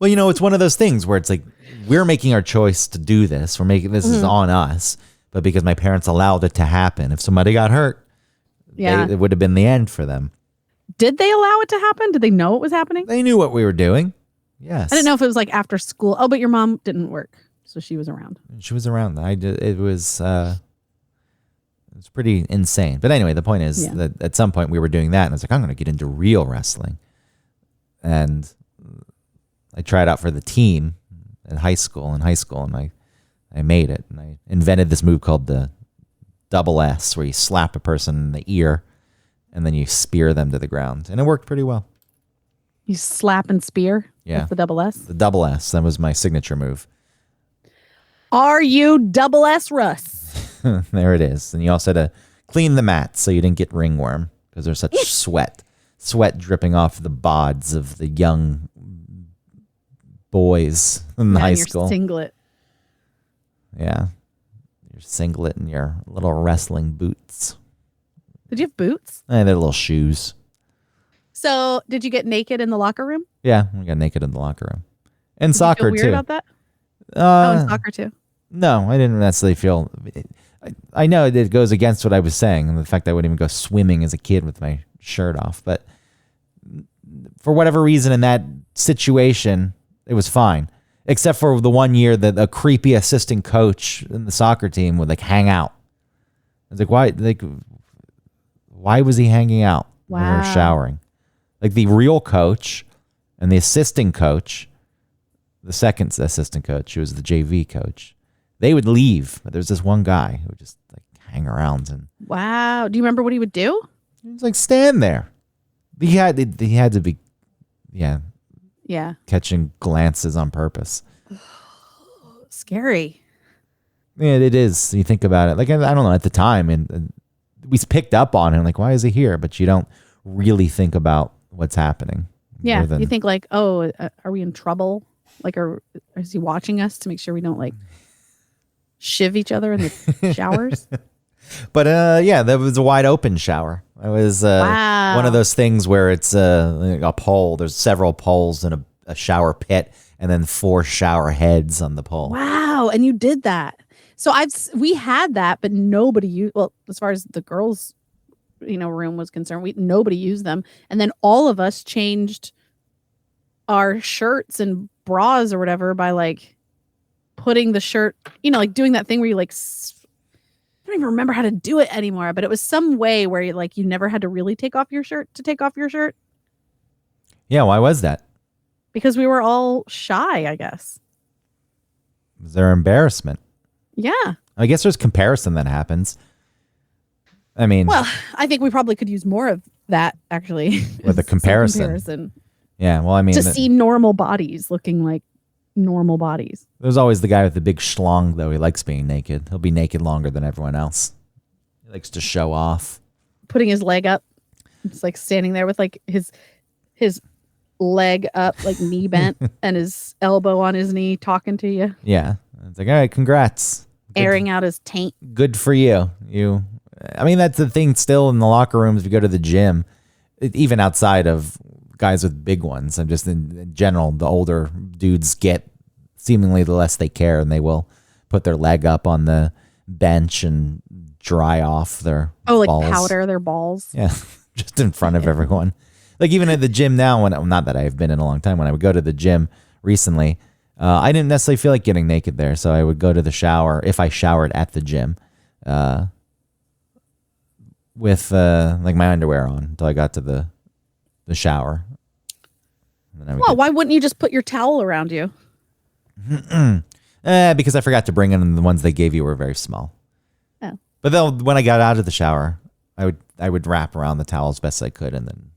Well, it's one of those things where it's like we're making our choice to do this. This is on us. But because my parents allowed it to happen, if somebody got hurt, it would have been the end for them. Did they allow it to happen? Did they know it was happening? They knew what we were doing. Yes. I didn't know if it was like after school. Oh, but your mom didn't work, so she was around. She was around. It was pretty insane. But anyway, the point is that at some point we were doing that, and I was like, I'm going to get into real wrestling. And I tried out for the team in high school, and I made it. And I invented this move called the double S, where you slap a person in the ear, and then you spear them to the ground. And it worked pretty well. You slap and spear? Yeah. With the double S? The double S. That was my signature move. Are you double S Russ? There it is. And you also had to clean the mat so you didn't get ringworm, because there's such sweat dripping off the bods of the young boys in high school. Your singlet. Yeah. Your singlet and your little wrestling boots. Did you have boots? They're little shoes. So, did you get naked in the locker room? Yeah, we got naked in the locker room. And Did you soccer feel weird too. about that? Oh, and Uh, soccer too. no, I didn't necessarily feel. I know it goes against what I was saying, and the fact that I wouldn't even go swimming as a kid with my shirt off. But for whatever reason, in that situation, it was fine. Except for the one year that a creepy assistant coach in the soccer team would like hang out. I was like, why? Like, why was he hanging out when we were Wow. showering? Like the real coach and the assistant coach, the second assistant coach, who was the JV coach, they would leave. But there's this one guy who would just like hang around and Wow. Do you remember what he would do? he was like stand there. He had to be, yeah, Yeah. catching glances on purpose. Scary. Yeah, it is. You think about it. Like, I don't know, at the time, and we picked up on him. Like, why is he here? But you don't really think about what's happening. Yeah. more than- You think like, oh, are we in trouble? Like, is he watching us to make sure we don't like shiv each other in the showers? But yeah, that was a wide open shower. It was Wow. one of those things where it's like a pole. There's several poles in a shower pit, and then 4 shower heads on the pole. Wow. And you did that. So we had that, but nobody used, well, as far as the girls, room was concerned, nobody used them. And then all of us changed our shirts and bras or whatever by like putting the shirt, like doing that thing where you like, I don't even remember how to do it anymore, but it was some way where you never had to really take off your shirt to take off your shirt Yeah, why was that? because we were all shy, I guess. Was there embarrassment? Yeah. I guess there's comparison that happens. I mean, Well, I think we probably could use more of that actually. With the Some comparison. yeah, well, I mean, to see normal bodies looking like normal bodies. there's always the guy with the big schlong, though. He likes being naked. He'll be naked longer than everyone else. He likes to show off. Putting his leg up, just like standing there with like his leg up, like knee bent, and his elbow on his knee, talking to you, Yeah. It's like, all right, congrats. airing out his taint. Good for you. I mean, that's the thing still in the locker rooms. If you go to the gym, even outside of guys with big ones, I'm just in general, the older dudes get seemingly the less they care, and they will put their leg up on the bench and dry off their balls. Powder their balls. Yeah, just in front of everyone. Like even at the gym now, not that I've been in a long time, when I would go to the gym recently, I didn't necessarily feel like getting naked there, so I would go to the shower if I showered at the gym, with like my underwear on until I got to the shower. And then I would Well, why wouldn't you just put your towel around you? because I forgot to bring in, and the ones they gave you were very small. Oh. But then when I got out of the shower, I would wrap around the towel as best I could, and then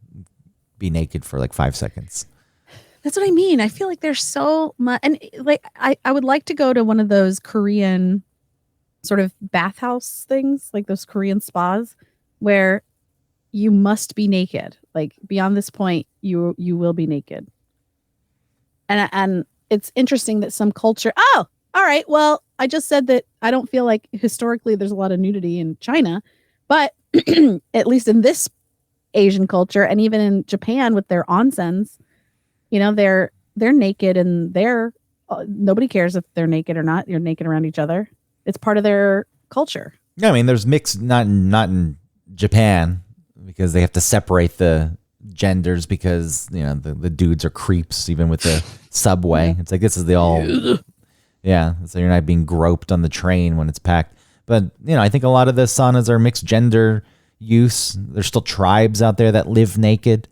be naked for like 5 seconds. That's what I mean. I feel like there's so much, and like I would like to go to one of those Korean sort of bathhouse things, like those Korean spas, where you must be naked. Like beyond this point, you will be naked. And it's interesting that some culture. Oh, all right. Well, I just said that I don't feel like historically there's a lot of nudity in China, but at least in this Asian culture, and even in Japan with their onsens, they're naked, and they're nobody cares if they're naked or not. You're naked around each other. It's part of their culture. Yeah, I mean, there's mixed, not in Japan, because they have to separate the genders because the dudes are creeps even with the subway. Yeah. It's like this is the all. Yeah, so you're not being groped on the train when it's packed. But I think a lot of the saunas are mixed gender use. There's still tribes out there that live naked.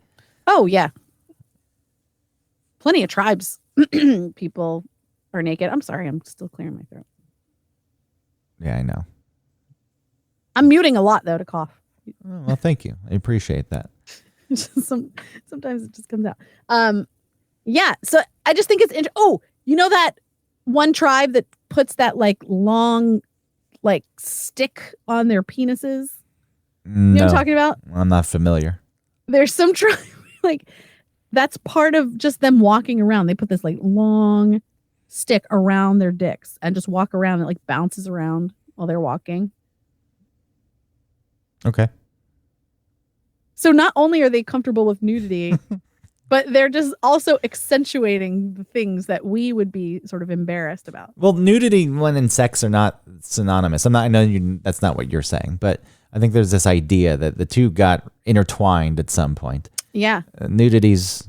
Oh yeah, plenty of tribes. People are naked. I'm sorry, I'm still clearing my throat. Yeah, I know. I'm muting a lot though to cough. Oh, well, thank you. I appreciate that. Sometimes it just comes out. Yeah. So I just think it's interesting. Oh, that one tribe that puts that like long, like stick on their penises. You know what I'm talking about? I'm not familiar. There's some tribe like that's part of just them walking around. They put this like long stick around their dicks and just walk around. And it like bounces around while they're walking. Okay. So not only are they comfortable with nudity, but they're just also accentuating the things that we would be sort of embarrassed about. Well, nudity and sex are not synonymous. I know that's not what you're saying, but I think there's this idea that the two got intertwined at some point. Yeah. Nudity's,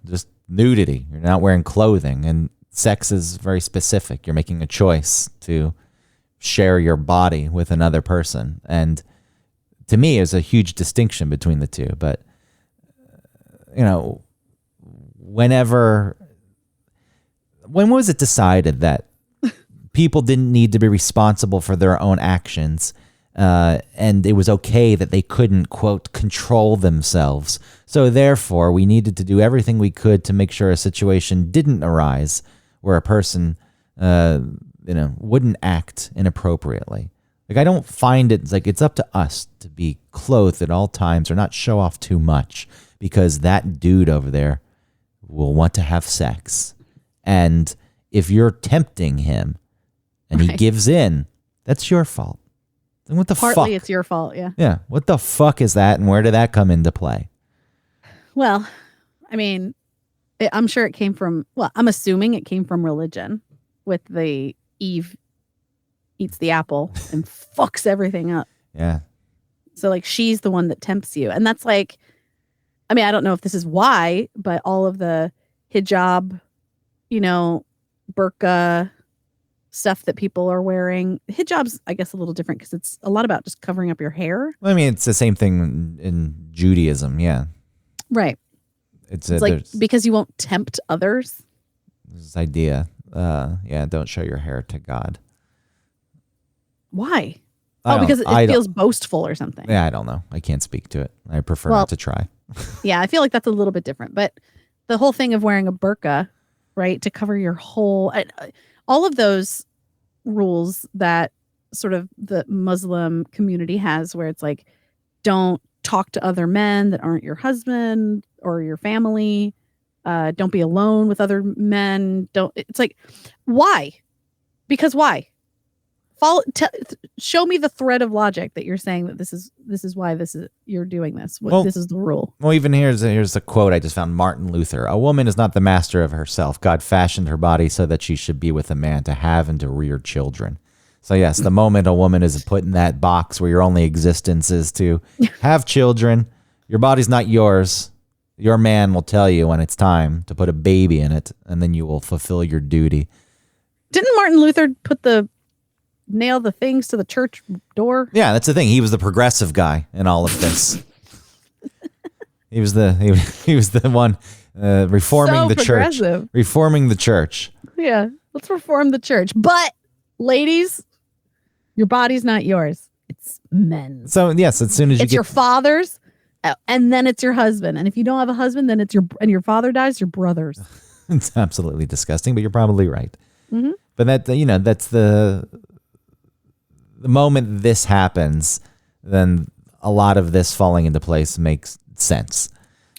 just nudity. You're not wearing clothing, and sex is very specific. You're making a choice to share your body with another person. And to me, there's a huge distinction between the two. But, when was it decided that people didn't need to be responsible for their own actions, and it was okay that they couldn't, quote, control themselves? So therefore, we needed to do everything we could to make sure a situation didn't arise where a person, wouldn't act inappropriately. Like, I don't find it's up to us to be clothed at all times or not show off too much, because that dude over there will want to have sex. And if you're tempting him and he gives in, that's your fault. And what the fuck? Partly it's your fault, yeah. Yeah. What the fuck is that, and where did that come into play? Well, I mean, I'm sure it came from, I'm assuming it came from religion, with the Eve eats the apple and fucks everything up. Yeah. So like she's the one that tempts you. And that's like, I mean, I don't know if this is why, but all of the hijab, burqa stuff that people are wearing. Hijab's, I guess, a little different because it's a lot about just covering up your hair. Well, I mean, it's the same thing in Judaism. Yeah. Right. It's like because you won't tempt others. This idea. Don't show your hair to God. Why? Because it feels boastful or something. Yeah, I don't know. I can't speak to it. I prefer not to try. Yeah, I feel like that's a little bit different. But the whole thing of wearing a burqa, right, to cover your whole, all of those rules that sort of the Muslim community has, where it's like, don't talk to other men that aren't your husband or your family. Don't be alone with other men. It's like, why? Because why? Show me the thread of logic that you're saying that this is why you're doing this. This is the rule. Well, even here's a quote I just found. Martin Luther: "A woman is not the master of herself. God fashioned her body so that she should be with a man, to have and to rear children." So yes, the moment a woman is put in that box where your only existence is to have children, your body's not yours. Your man will tell you when it's time to put a baby in it, and then you will fulfill your duty. Didn't Martin Luther nail the things to the church door? Yeah, that's the thing. He was the progressive guy in all of this. he was the one reforming the church. Reforming the church. Yeah, let's reform the church. But ladies, your body's not yours. It's men's. So yes, as soon as it's your father's, and then it's your husband. And if you don't have a husband, then it's your father dies, your brother's. It's absolutely disgusting, but you're probably right. Mm-hmm. But that's the moment this happens, then a lot of this falling into place makes sense.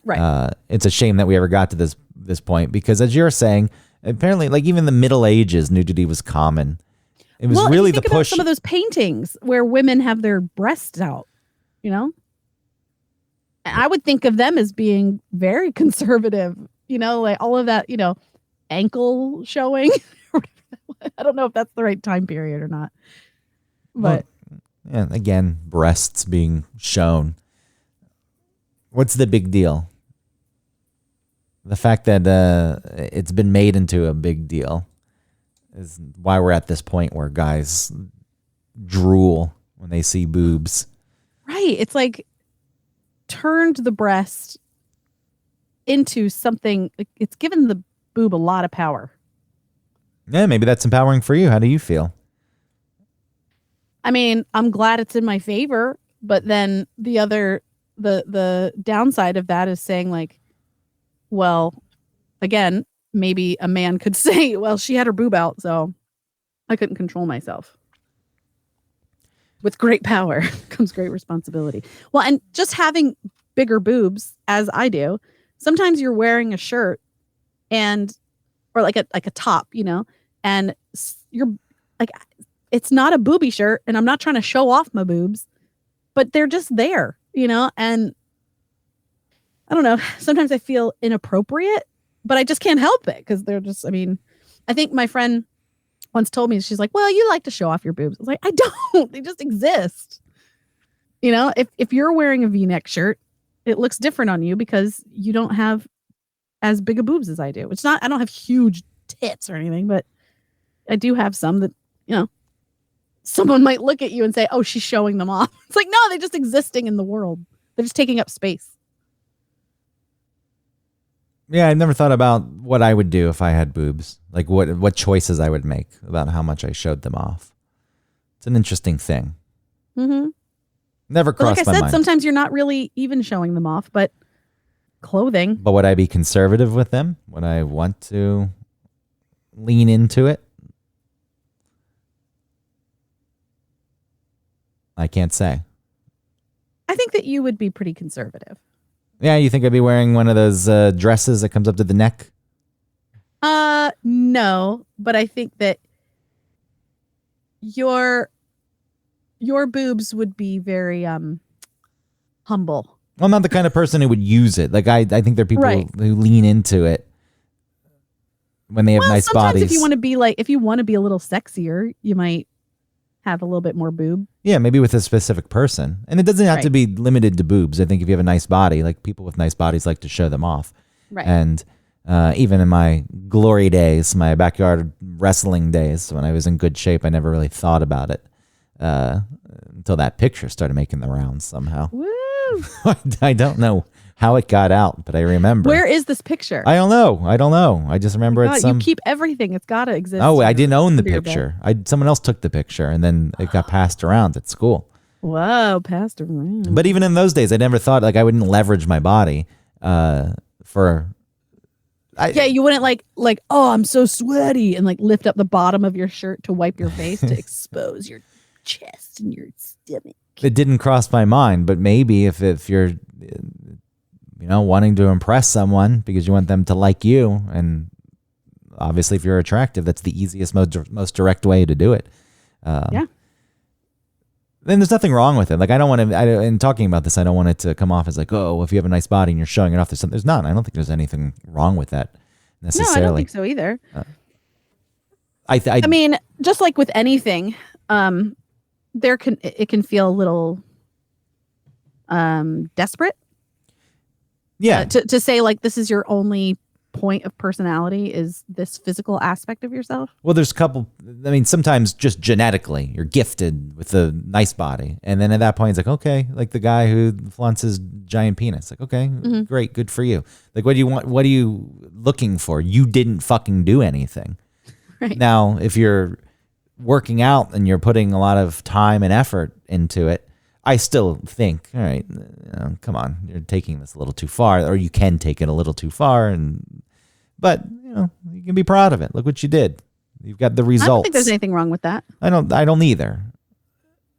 Right. It's a shame that we ever got to this point, because as you're saying, apparently, like even the Middle Ages, nudity was common. It was really the push. About some of those paintings where women have their breasts out, I would think of them as being very conservative, like all of that, ankle showing. I don't know if that's the right time period or not. But again, breasts being shown. What's the big deal? The fact that it's been made into a big deal is why we're at this point where guys drool when they see boobs. Right. It's like turned the breast into something. It's given the boob a lot of power. Yeah, maybe that's empowering for you. How do you feel? I mean, I'm glad it's in my favor, but then the downside of that is saying like, well, again, maybe a man could say, well, she had her boob out, so I couldn't control myself. With great power comes great responsibility. Well, and just having bigger boobs, as I do, sometimes you're wearing a shirt or like a top, and you're like, it's not a booby shirt, and I'm not trying to show off my boobs, but they're just there, and I don't know. Sometimes I feel inappropriate, but I just can't help it because they're just, I mean, I think my friend once told me, she's like, well, you like to show off your boobs. I was like, I don't. They just exist. You know, if you're wearing a V-neck shirt, it looks different on you because you don't have as big a boobs as I do. It's not, I don't have huge tits or anything, but I do have some that, you know, someone might look at you and say, oh, she's showing them off. It's like, no, they're just existing in the world. They're just taking up space. Yeah, I never thought about what I would do if I had boobs. Like what choices I would make about how much I showed them off. It's an interesting thing. Mm-hmm. Never But like crossed I my said, mind. sometimes you're not really even showing them off, but clothing. But would I be conservative with them? Would I want to lean into it? I can't say. I think that you would be pretty conservative. Yeah, you think I'd be wearing one of those dresses that comes up to the neck? No, but I think that your boobs would be very humble. Well, I'm not the kind of person who would use it. Like I think there are people Right. who lean into it when they have nice sometimes bodies. if you want to be a little sexier, you might have a little bit more boob. Yeah, maybe with a specific person. And it doesn't have to Right. be limited to boobs. I think if you have a nice body, like people with nice bodies like to show them off. Right. And even in my glory days, my backyard wrestling days, when I was in good shape, I never really thought about it until that picture started making the rounds somehow. Woo! I don't know how it got out, but I remember. Where is this picture? I don't know. I just remember God, it's some. you keep everything. It's got to exist. Oh, I didn't own the under your bed. picture. Someone else took the picture, and then it got passed around at school. Whoa, passed around. But even in those days, I never thought like I wouldn't leverage my body for. Yeah, you wouldn't like, oh, I'm so sweaty, and like lift up the bottom of your shirt to wipe your face to expose your chest and your stomach. It didn't cross my mind, but maybe if you're, wanting to impress someone because you want them to like you, and obviously if you're attractive, that's the easiest, most direct way to do it. Yeah. Then there's nothing wrong with it. Like I don't want to. In talking about this, I don't want it to come off as like, oh, if you have a nice body and you're showing it off, there's not. I don't think there's anything wrong with that necessarily. No, I don't think so either. I mean, just like with anything, it can feel a little desperate. Yeah. To say like this is your only point of personality is this physical aspect of yourself. Well, there's a couple. I mean, sometimes just genetically, you're gifted with a nice body, and then at that point, it's like, okay, like the guy who flaunts his giant penis. Like, okay, great, good for you. Like, what do you want? What are you looking for? You didn't fucking do anything. Right. Now, if you're working out and you're putting a lot of time and effort into it, I still think, all right, come on, you're taking this a little too far, or you can take it a little too far, but you can be proud of it. Look what you did. You've got the results. I don't think there's anything wrong with that. I don't either.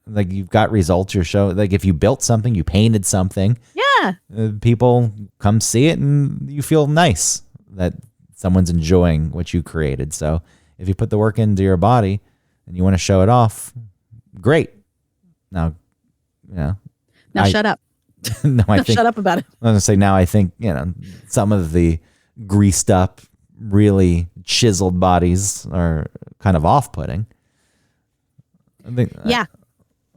Like you've got results. You're showing, like if you built something, you painted something. Yeah. People come see it, and you feel nice that someone's enjoying what you created. So if you put the work into your body and you want to show it off, great. Now, Shut up. No, I think Shut up about it. I was gonna say now I think some of the greased up, really chiseled bodies are kind of off-putting. I think, Yeah.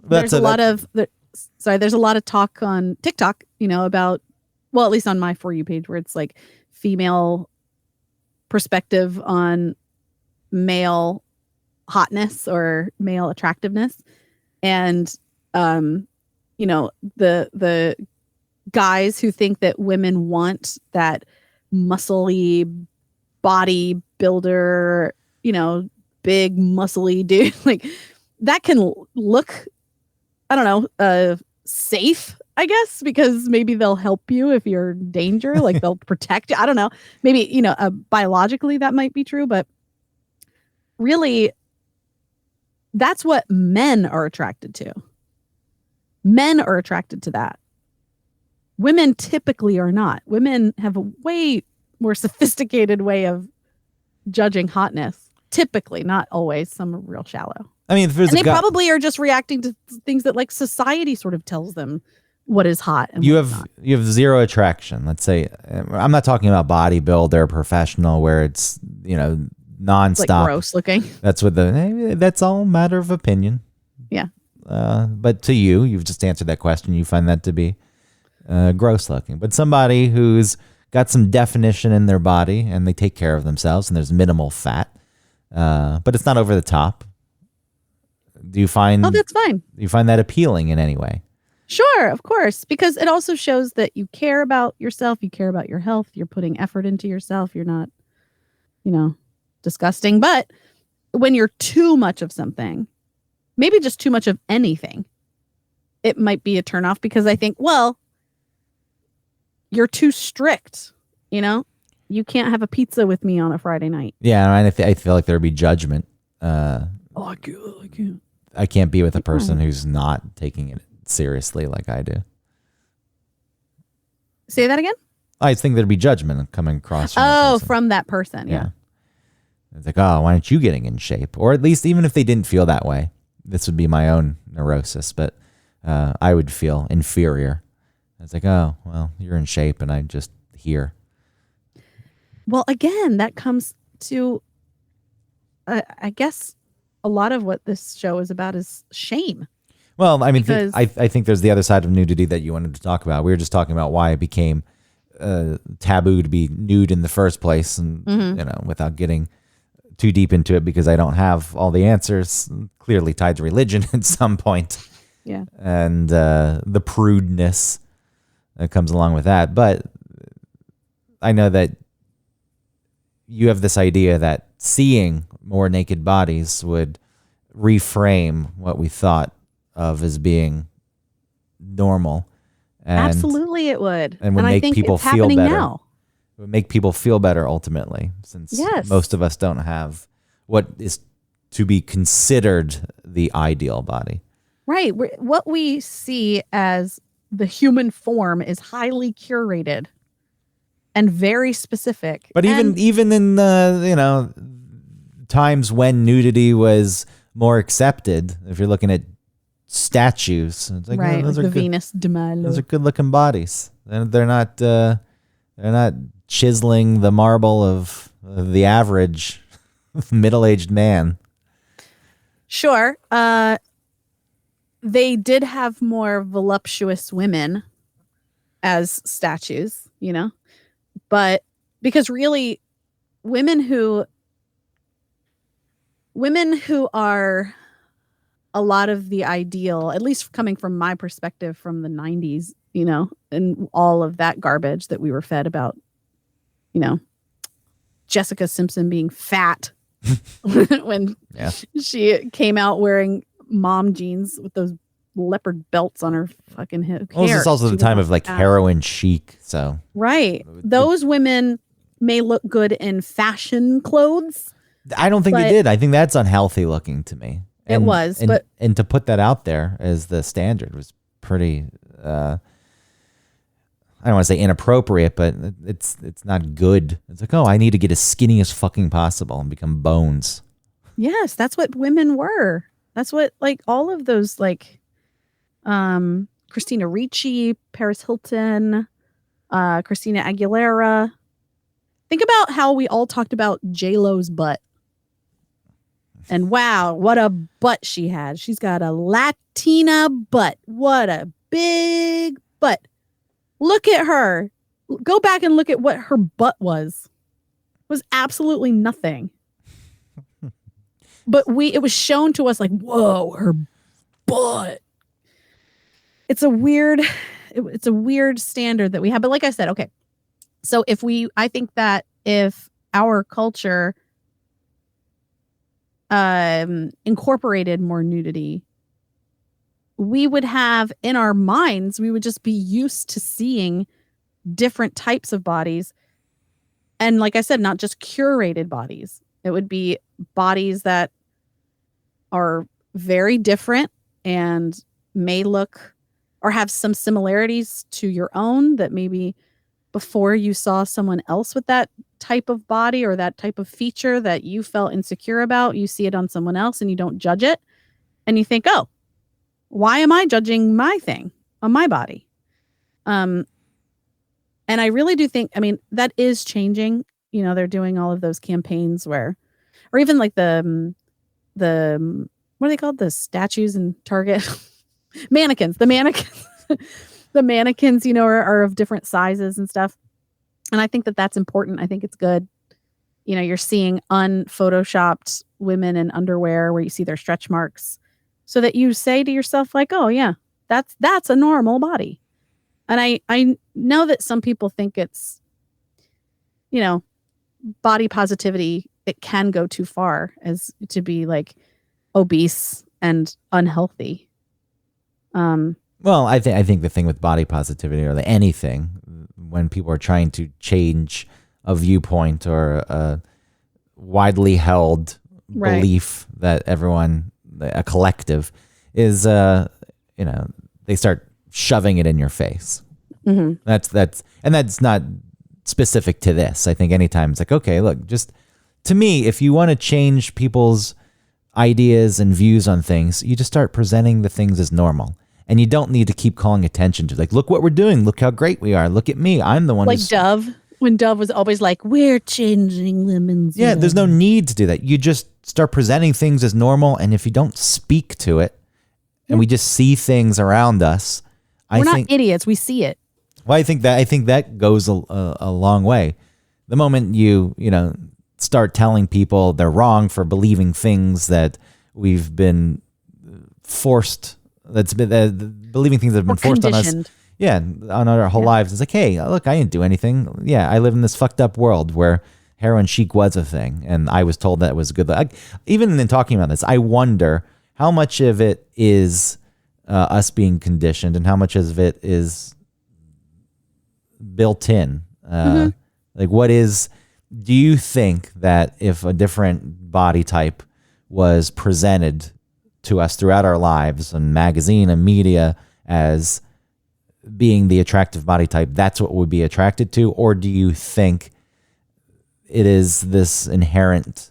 there's There's a lot of talk on TikTok, about, well, at least on my For You page, where it's like female perspective on male hotness or male attractiveness. And, the guys who think that women want that muscly body builder, big muscly dude, like that can look, I don't know, safe, I guess, because maybe they'll help you if you're in danger, like they'll protect you. I don't know. Maybe, biologically that might be true, but really that's what men are attracted to. Men are attracted to that. Women typically are not. Women have a way more sophisticated way of judging hotness. Typically, not always. Some are real shallow. I mean, if there's And a they guy, probably are just reacting to things that like society sort of tells them what is hot and You what's have not. you have zero attraction. Let's say I'm not talking about bodybuilder, professional, where it's It's like nonstop. gross looking. That's what that's all matter of opinion. Yeah. But to you, you've just answered that question. You find that to be gross looking. But somebody who's got some definition in their body and they take care of themselves and there's minimal fat, but it's not over the top. Do you find? Oh, that's fine. Do you find that appealing in any way? Sure, of course, because it also shows that you care about yourself, you care about your health, you're putting effort into yourself, you're not, disgusting. But when you're too much of something, maybe just too much of anything, it might be a turnoff because I think, well, you're too strict, You can't have a pizza with me on a Friday night. Yeah, and I feel like there'd be judgment. I can't. I can't be with a person who's not taking it seriously like I do. Say that again? I think there'd be judgment coming across. From that person. Yeah. It's like, oh, why aren't you getting in shape? Or at least, even if they didn't feel that way, this would be my own neurosis, but I would feel inferior. It's like, oh, well, you're in shape and I'm just here. Well, again, that comes to, I guess, a lot of what this show is about is shame. Well, I mean, Because- I think there's the other side of nudity that you wanted to talk about. We were just talking about why it became taboo to be nude in the first place, and without getting too deep into it, because I don't have all the answers. Clearly tied to religion at some point, Yeah. and the prudeness that comes along with that. But I know that you have this idea that seeing more naked bodies would reframe what we thought of as being normal. And Absolutely, it would. and would I make think people it's feel happening better. now. It would make people feel better ultimately, since Yes. most of us don't have what is to be considered the ideal body. Right. What we see as the human form is highly curated and very specific. But And- even in times when nudity was more accepted, if you're looking at statues, it's like, right, those like are the good. Venus de Milo. Those are good-looking bodies. They're not chiseling the marble of the average middle-aged man. Sure. They did have more voluptuous women as statues, but because really women who are a lot of the ideal, at least coming from my perspective from the 90s, and all of that garbage that we were fed about, Jessica Simpson being fat when Yeah. she came out wearing mom jeans with those leopard belts on her fucking hair. Well, this is also She the was time all of like fat. heroin chic, so Right. Those women may look good in fashion clothes. I don't think they But- did. I think that's unhealthy looking to me. It was, but- and to put that out there as the standard was pretty. I don't want to say inappropriate, but it's not good. It's like, oh, I need to get as skinny as fucking possible and become bones. Yes, that's what women were. That's what like all of those like Christina Ricci, Paris Hilton, Christina Aguilera. Think about how we all talked about J-Lo's butt. And wow, what a butt she had. She's got a Latina butt. What a big butt. Look at her. Go back and look at what her butt was. It was absolutely nothing. But it was shown to us like, whoa, her butt. It's a weird standard that we have. But like I said, okay. So I think that if our culture incorporated more nudity, we would have in our minds, we would just be used to seeing different types of bodies. And like I said, not just curated bodies. It would be bodies that are very different and may look or have some similarities to your own that maybe before you saw someone else with that type of body or that type of feature that you felt insecure about, you see it on someone else and you don't judge it. And you think, oh, why am I judging my thing on my body? And I really do think, I mean, that is changing. You know, they're doing all of those campaigns where, or even like what are they called? The statues in Target, mannequins. The mannequins, the mannequins. You know, are of different sizes and stuff. And I think that that's important. I think it's good. You know, you're seeing unphotoshopped women in underwear where you see their stretch marks, so that you say to yourself, like, oh yeah, that's a normal body. And I know that some people think it's, you know, body positivity, it can go too far as to be like obese and unhealthy. Well, I think the thing with body positivity or anything, when people are trying to change a viewpoint or a widely held belief that everyone, a collective, is, you know, they start shoving it in your face. Mm-hmm. That's not specific to this. I think anytime it's like, okay, look, just to me, if you want to change people's ideas and views on things, you just start presenting the things as normal. And you don't need to keep calling attention to, like, look what we're doing. Look how great we are. Look at me. I'm the one like Dove. When Dove was always like, we're changing women's. Yeah, there's no need to do that. You just start presenting things as normal. And if you don't speak to it and we just see things around us, we're not idiots. We see it. Well, I think that goes a long way. The moment you start telling people they're wrong for believing things that we've been forced, believing things that have been forced on us. Yeah, on our whole lives. It's like, hey, look, I didn't do anything. Yeah, I live in this fucked up world where heroin chic was a thing, and I was told that was good. Even in talking about this, I wonder how much of it is us being conditioned and how much of it is built in. Like, do you think that if a different body type was presented to us throughout our lives in magazine and media as being the attractive body type, that's what we'd be attracted to? Or do you think it is this inherent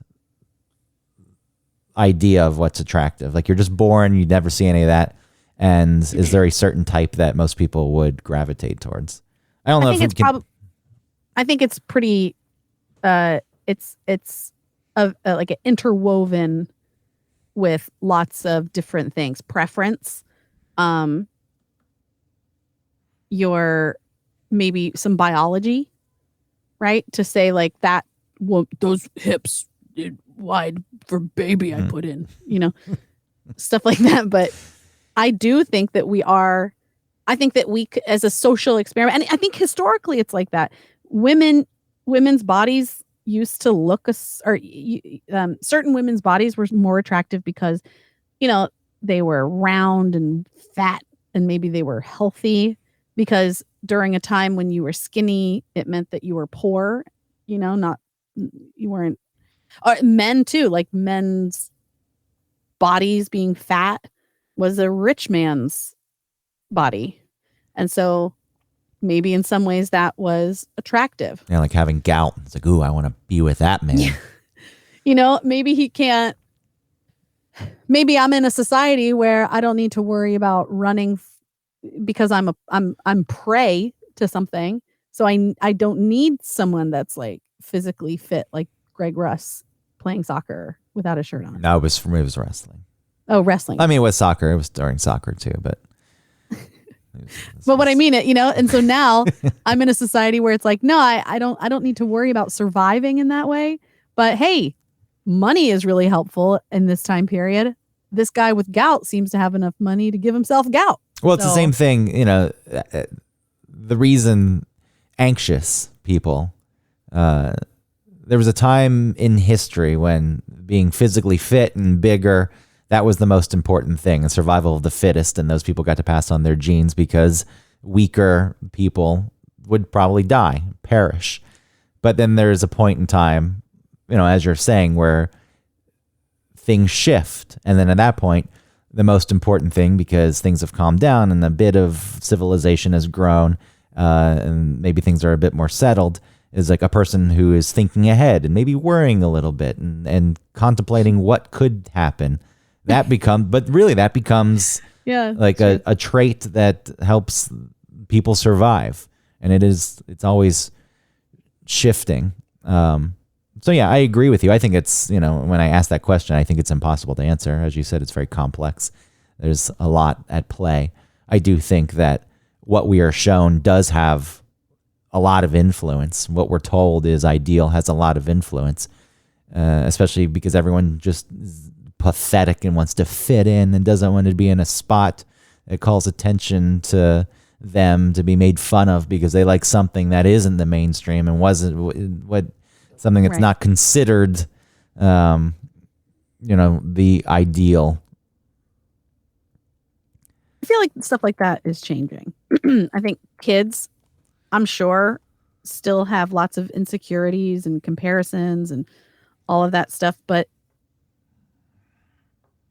idea of what's attractive? Like, you're just born, you never see any of that. And is there a certain type that most people would gravitate towards? I don't know if it's I think it's pretty, it's like an interwoven with lots of different things. Preference, your maybe some biology, right? To say like that, well, those hips wide for baby I put in, stuff like that. But I do think that I think that we, as a social experiment, and I think historically it's like that. Women's bodies used to look, certain women's bodies were more attractive because, they were round and fat, and maybe they were healthy. Because during a time when you were skinny, it meant that you were poor, you weren't. Or men too, like men's bodies being fat was a rich man's body. And so maybe in some ways that was attractive. Yeah, like having gout. It's like, ooh, I want to be with that man. Maybe he can't. Maybe I'm in a society where I don't need to worry about running because I'm prey to something. So I don't need someone that's like physically fit, like Greg Russ playing soccer without a shirt on. No, it was wrestling. Oh, wrestling. I mean, it was soccer. It was during soccer too, but. But what I mean it, and so now I'm in a society where it's like, no, I don't need to worry about surviving in that way. But hey, money is really helpful in this time period. This guy with gout seems to have enough money to give himself gout. Well, it's the same thing, the reason anxious people, there was a time in history when being physically fit and bigger, that was the most important thing, and survival of the fittest, and those people got to pass on their genes because weaker people would probably die, perish. But then there's a point in time, as you're saying, where things shift. And then at that point, the most important thing, because things have calmed down and a bit of civilization has grown, and maybe things are a bit more settled, is like a person who is thinking ahead and maybe worrying a little bit and contemplating what could happen. That becomes like a trait that helps people survive, and it's always shifting. So yeah, I agree with you. I think it's, when I ask that question, I think it's impossible to answer. As you said, it's very complex. There's a lot at play. I do think that what we are shown does have a lot of influence. What we're told is ideal has a lot of influence, especially because everyone just is pathetic and wants to fit in and doesn't want to be in a spot that calls attention to them to be made fun of because they like something that isn't the mainstream and wasn't something that's not considered, the ideal. I feel like stuff like that is changing. I think kids, I'm sure, still have lots of insecurities and comparisons and all of that stuff. But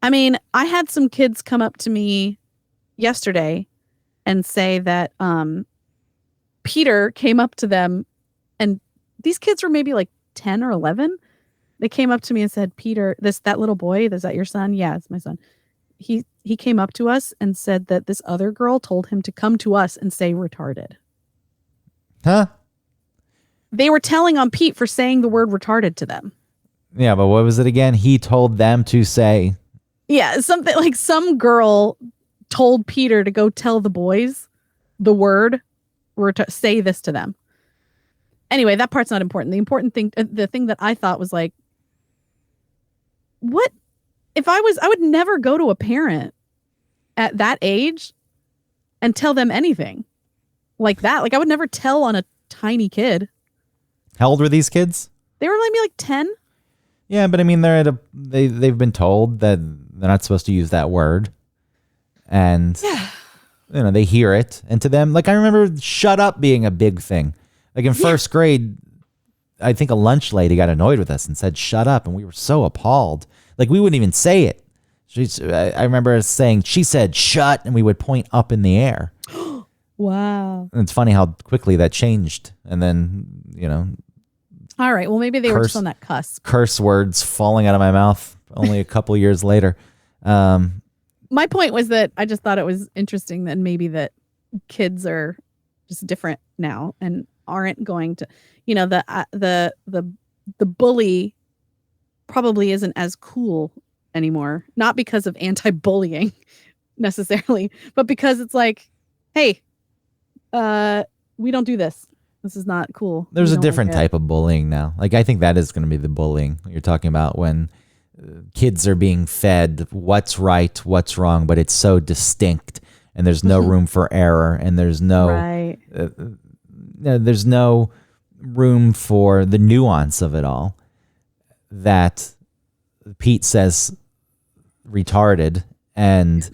I mean, I had some kids come up to me yesterday and say that Peter came up to them, and these kids were maybe like 10 or 11. They came up to me and said, Peter, that little boy, is that your son? Yeah, it's my son. He came up to us and said that this other girl told him to come to us and say retarded. Huh? They were telling on Pete for saying the word retarded to them. Yeah, but what was it again? He told them to say. Yeah, something like some girl told Peter to go tell the boys the word or to say this to them. Anyway, that part's not important. The important thing, the thing that I thought was like, what? If I would never go to a parent at that age and tell them anything like that. Like I would never tell on a tiny kid. How old were these kids? They were maybe like 10. Yeah, but I mean, they've been told that they're not supposed to use that word, and they hear it, and to them, like I remember, shut up being a big thing. Like in first grade, I think a lunch lady got annoyed with us and said, "Shut up," and we were so appalled. Like we wouldn't even say it. I remember saying, she said, "Shut," and we would point up in the air. Wow. And it's funny how quickly that changed. And then, all right. Well, maybe they were just on that cusp. Curse words falling out of my mouth only a couple years later. My point was that I just thought it was interesting that maybe that kids are just different now and aren't going to, the bully probably isn't as cool anymore. Not because of anti-bullying necessarily, but because it's like, hey, we don't do this. This is not cool. There's a different type of bullying now. Like I think that is going to be the bullying you're talking about when kids are being fed what's right, what's wrong, but it's so distinct and there's no room for error and there's no there's no room for the nuance of it all. That Pete says retarded, and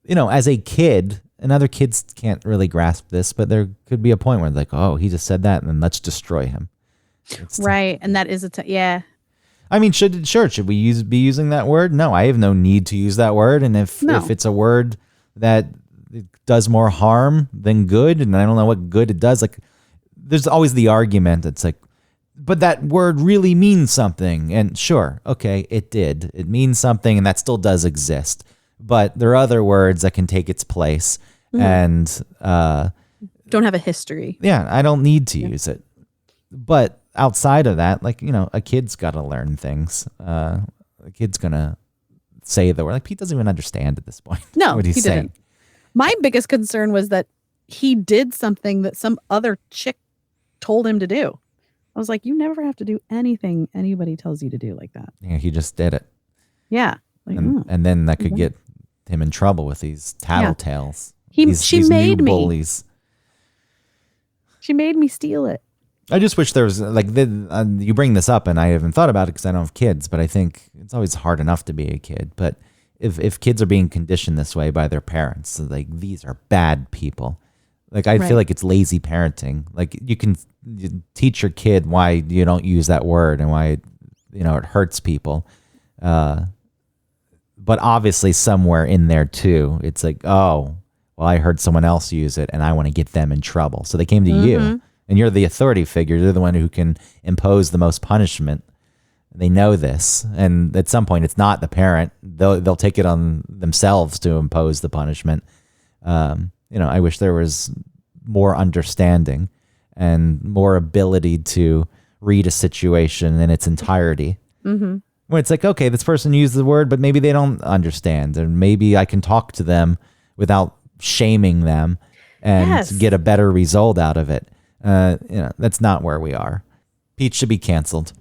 as a kid, and other kids can't really grasp this, but there could be a point where like, oh, he just said that, and then let's destroy him. Right, and that is yeah. I mean, should we be using that word? No, I have no need to use that word, and if it's a word that does more harm than good, and I don't know what good it does, like there's always the argument that's like, but that word really means something, and sure, okay, it did. It means something, and that still does exist. But there are other words that can take its place and don't have a history. Yeah, I don't need to use it. But outside of that, like, a kid's got to learn things. A kid's going to say the word. Like, Pete doesn't even understand at this point. No, what he's saying. Didn't. My biggest concern was that he did something that some other chick told him to do. I was like, you never have to do anything anybody tells you to do like that. Yeah, he just did it. Yeah. Like, and then that could get him in trouble with these tattletales. She made me. Bullies. She made me steal it. I just wish there was you bring this up, and I haven't thought about it because I don't have kids, but I think it's always hard enough to be a kid. But if kids are being conditioned this way by their parents, so like these are bad people. Like I feel like it's lazy parenting. Like you teach your kid why you don't use that word and why it hurts people. But obviously somewhere in there too, it's like, oh, well, I heard someone else use it and I want to get them in trouble. So they came to you, and you're the authority figure. You're the one who can impose the most punishment. They know this. And at some point, it's not the parent. They'll take it on themselves to impose the punishment. I wish there was more understanding and more ability to read a situation in its entirety. Mm-hmm. Where it's like, okay, this person used the word, but maybe they don't understand. And maybe I can talk to them without shaming them and get a better result out of it. That's not where we are. Pete should be canceled.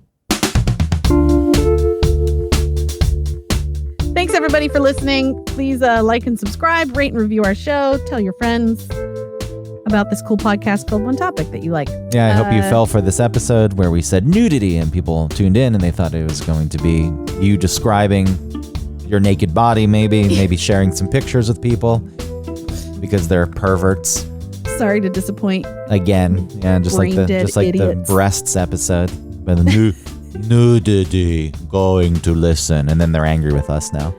Thanks, everybody, for listening. Please like and subscribe, rate and review our show. Tell your friends about this cool podcast called One Topic that you like. Yeah, I hope you fell for this episode where we said nudity and people tuned in and they thought it was going to be you describing your naked body, maybe sharing some pictures with people because they're perverts. Sorry to disappoint. Again, yeah, just like the breasts episode. But nudity, going to listen, and then they're angry with us now.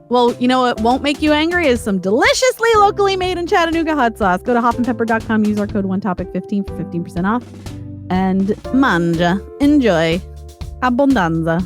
Well, you know what won't make you angry is some deliciously locally made in Chattanooga hot sauce. Go to hopandpepper.com, use our code OneTopic15 for 15% off. And manja. Enjoy. Abundanza.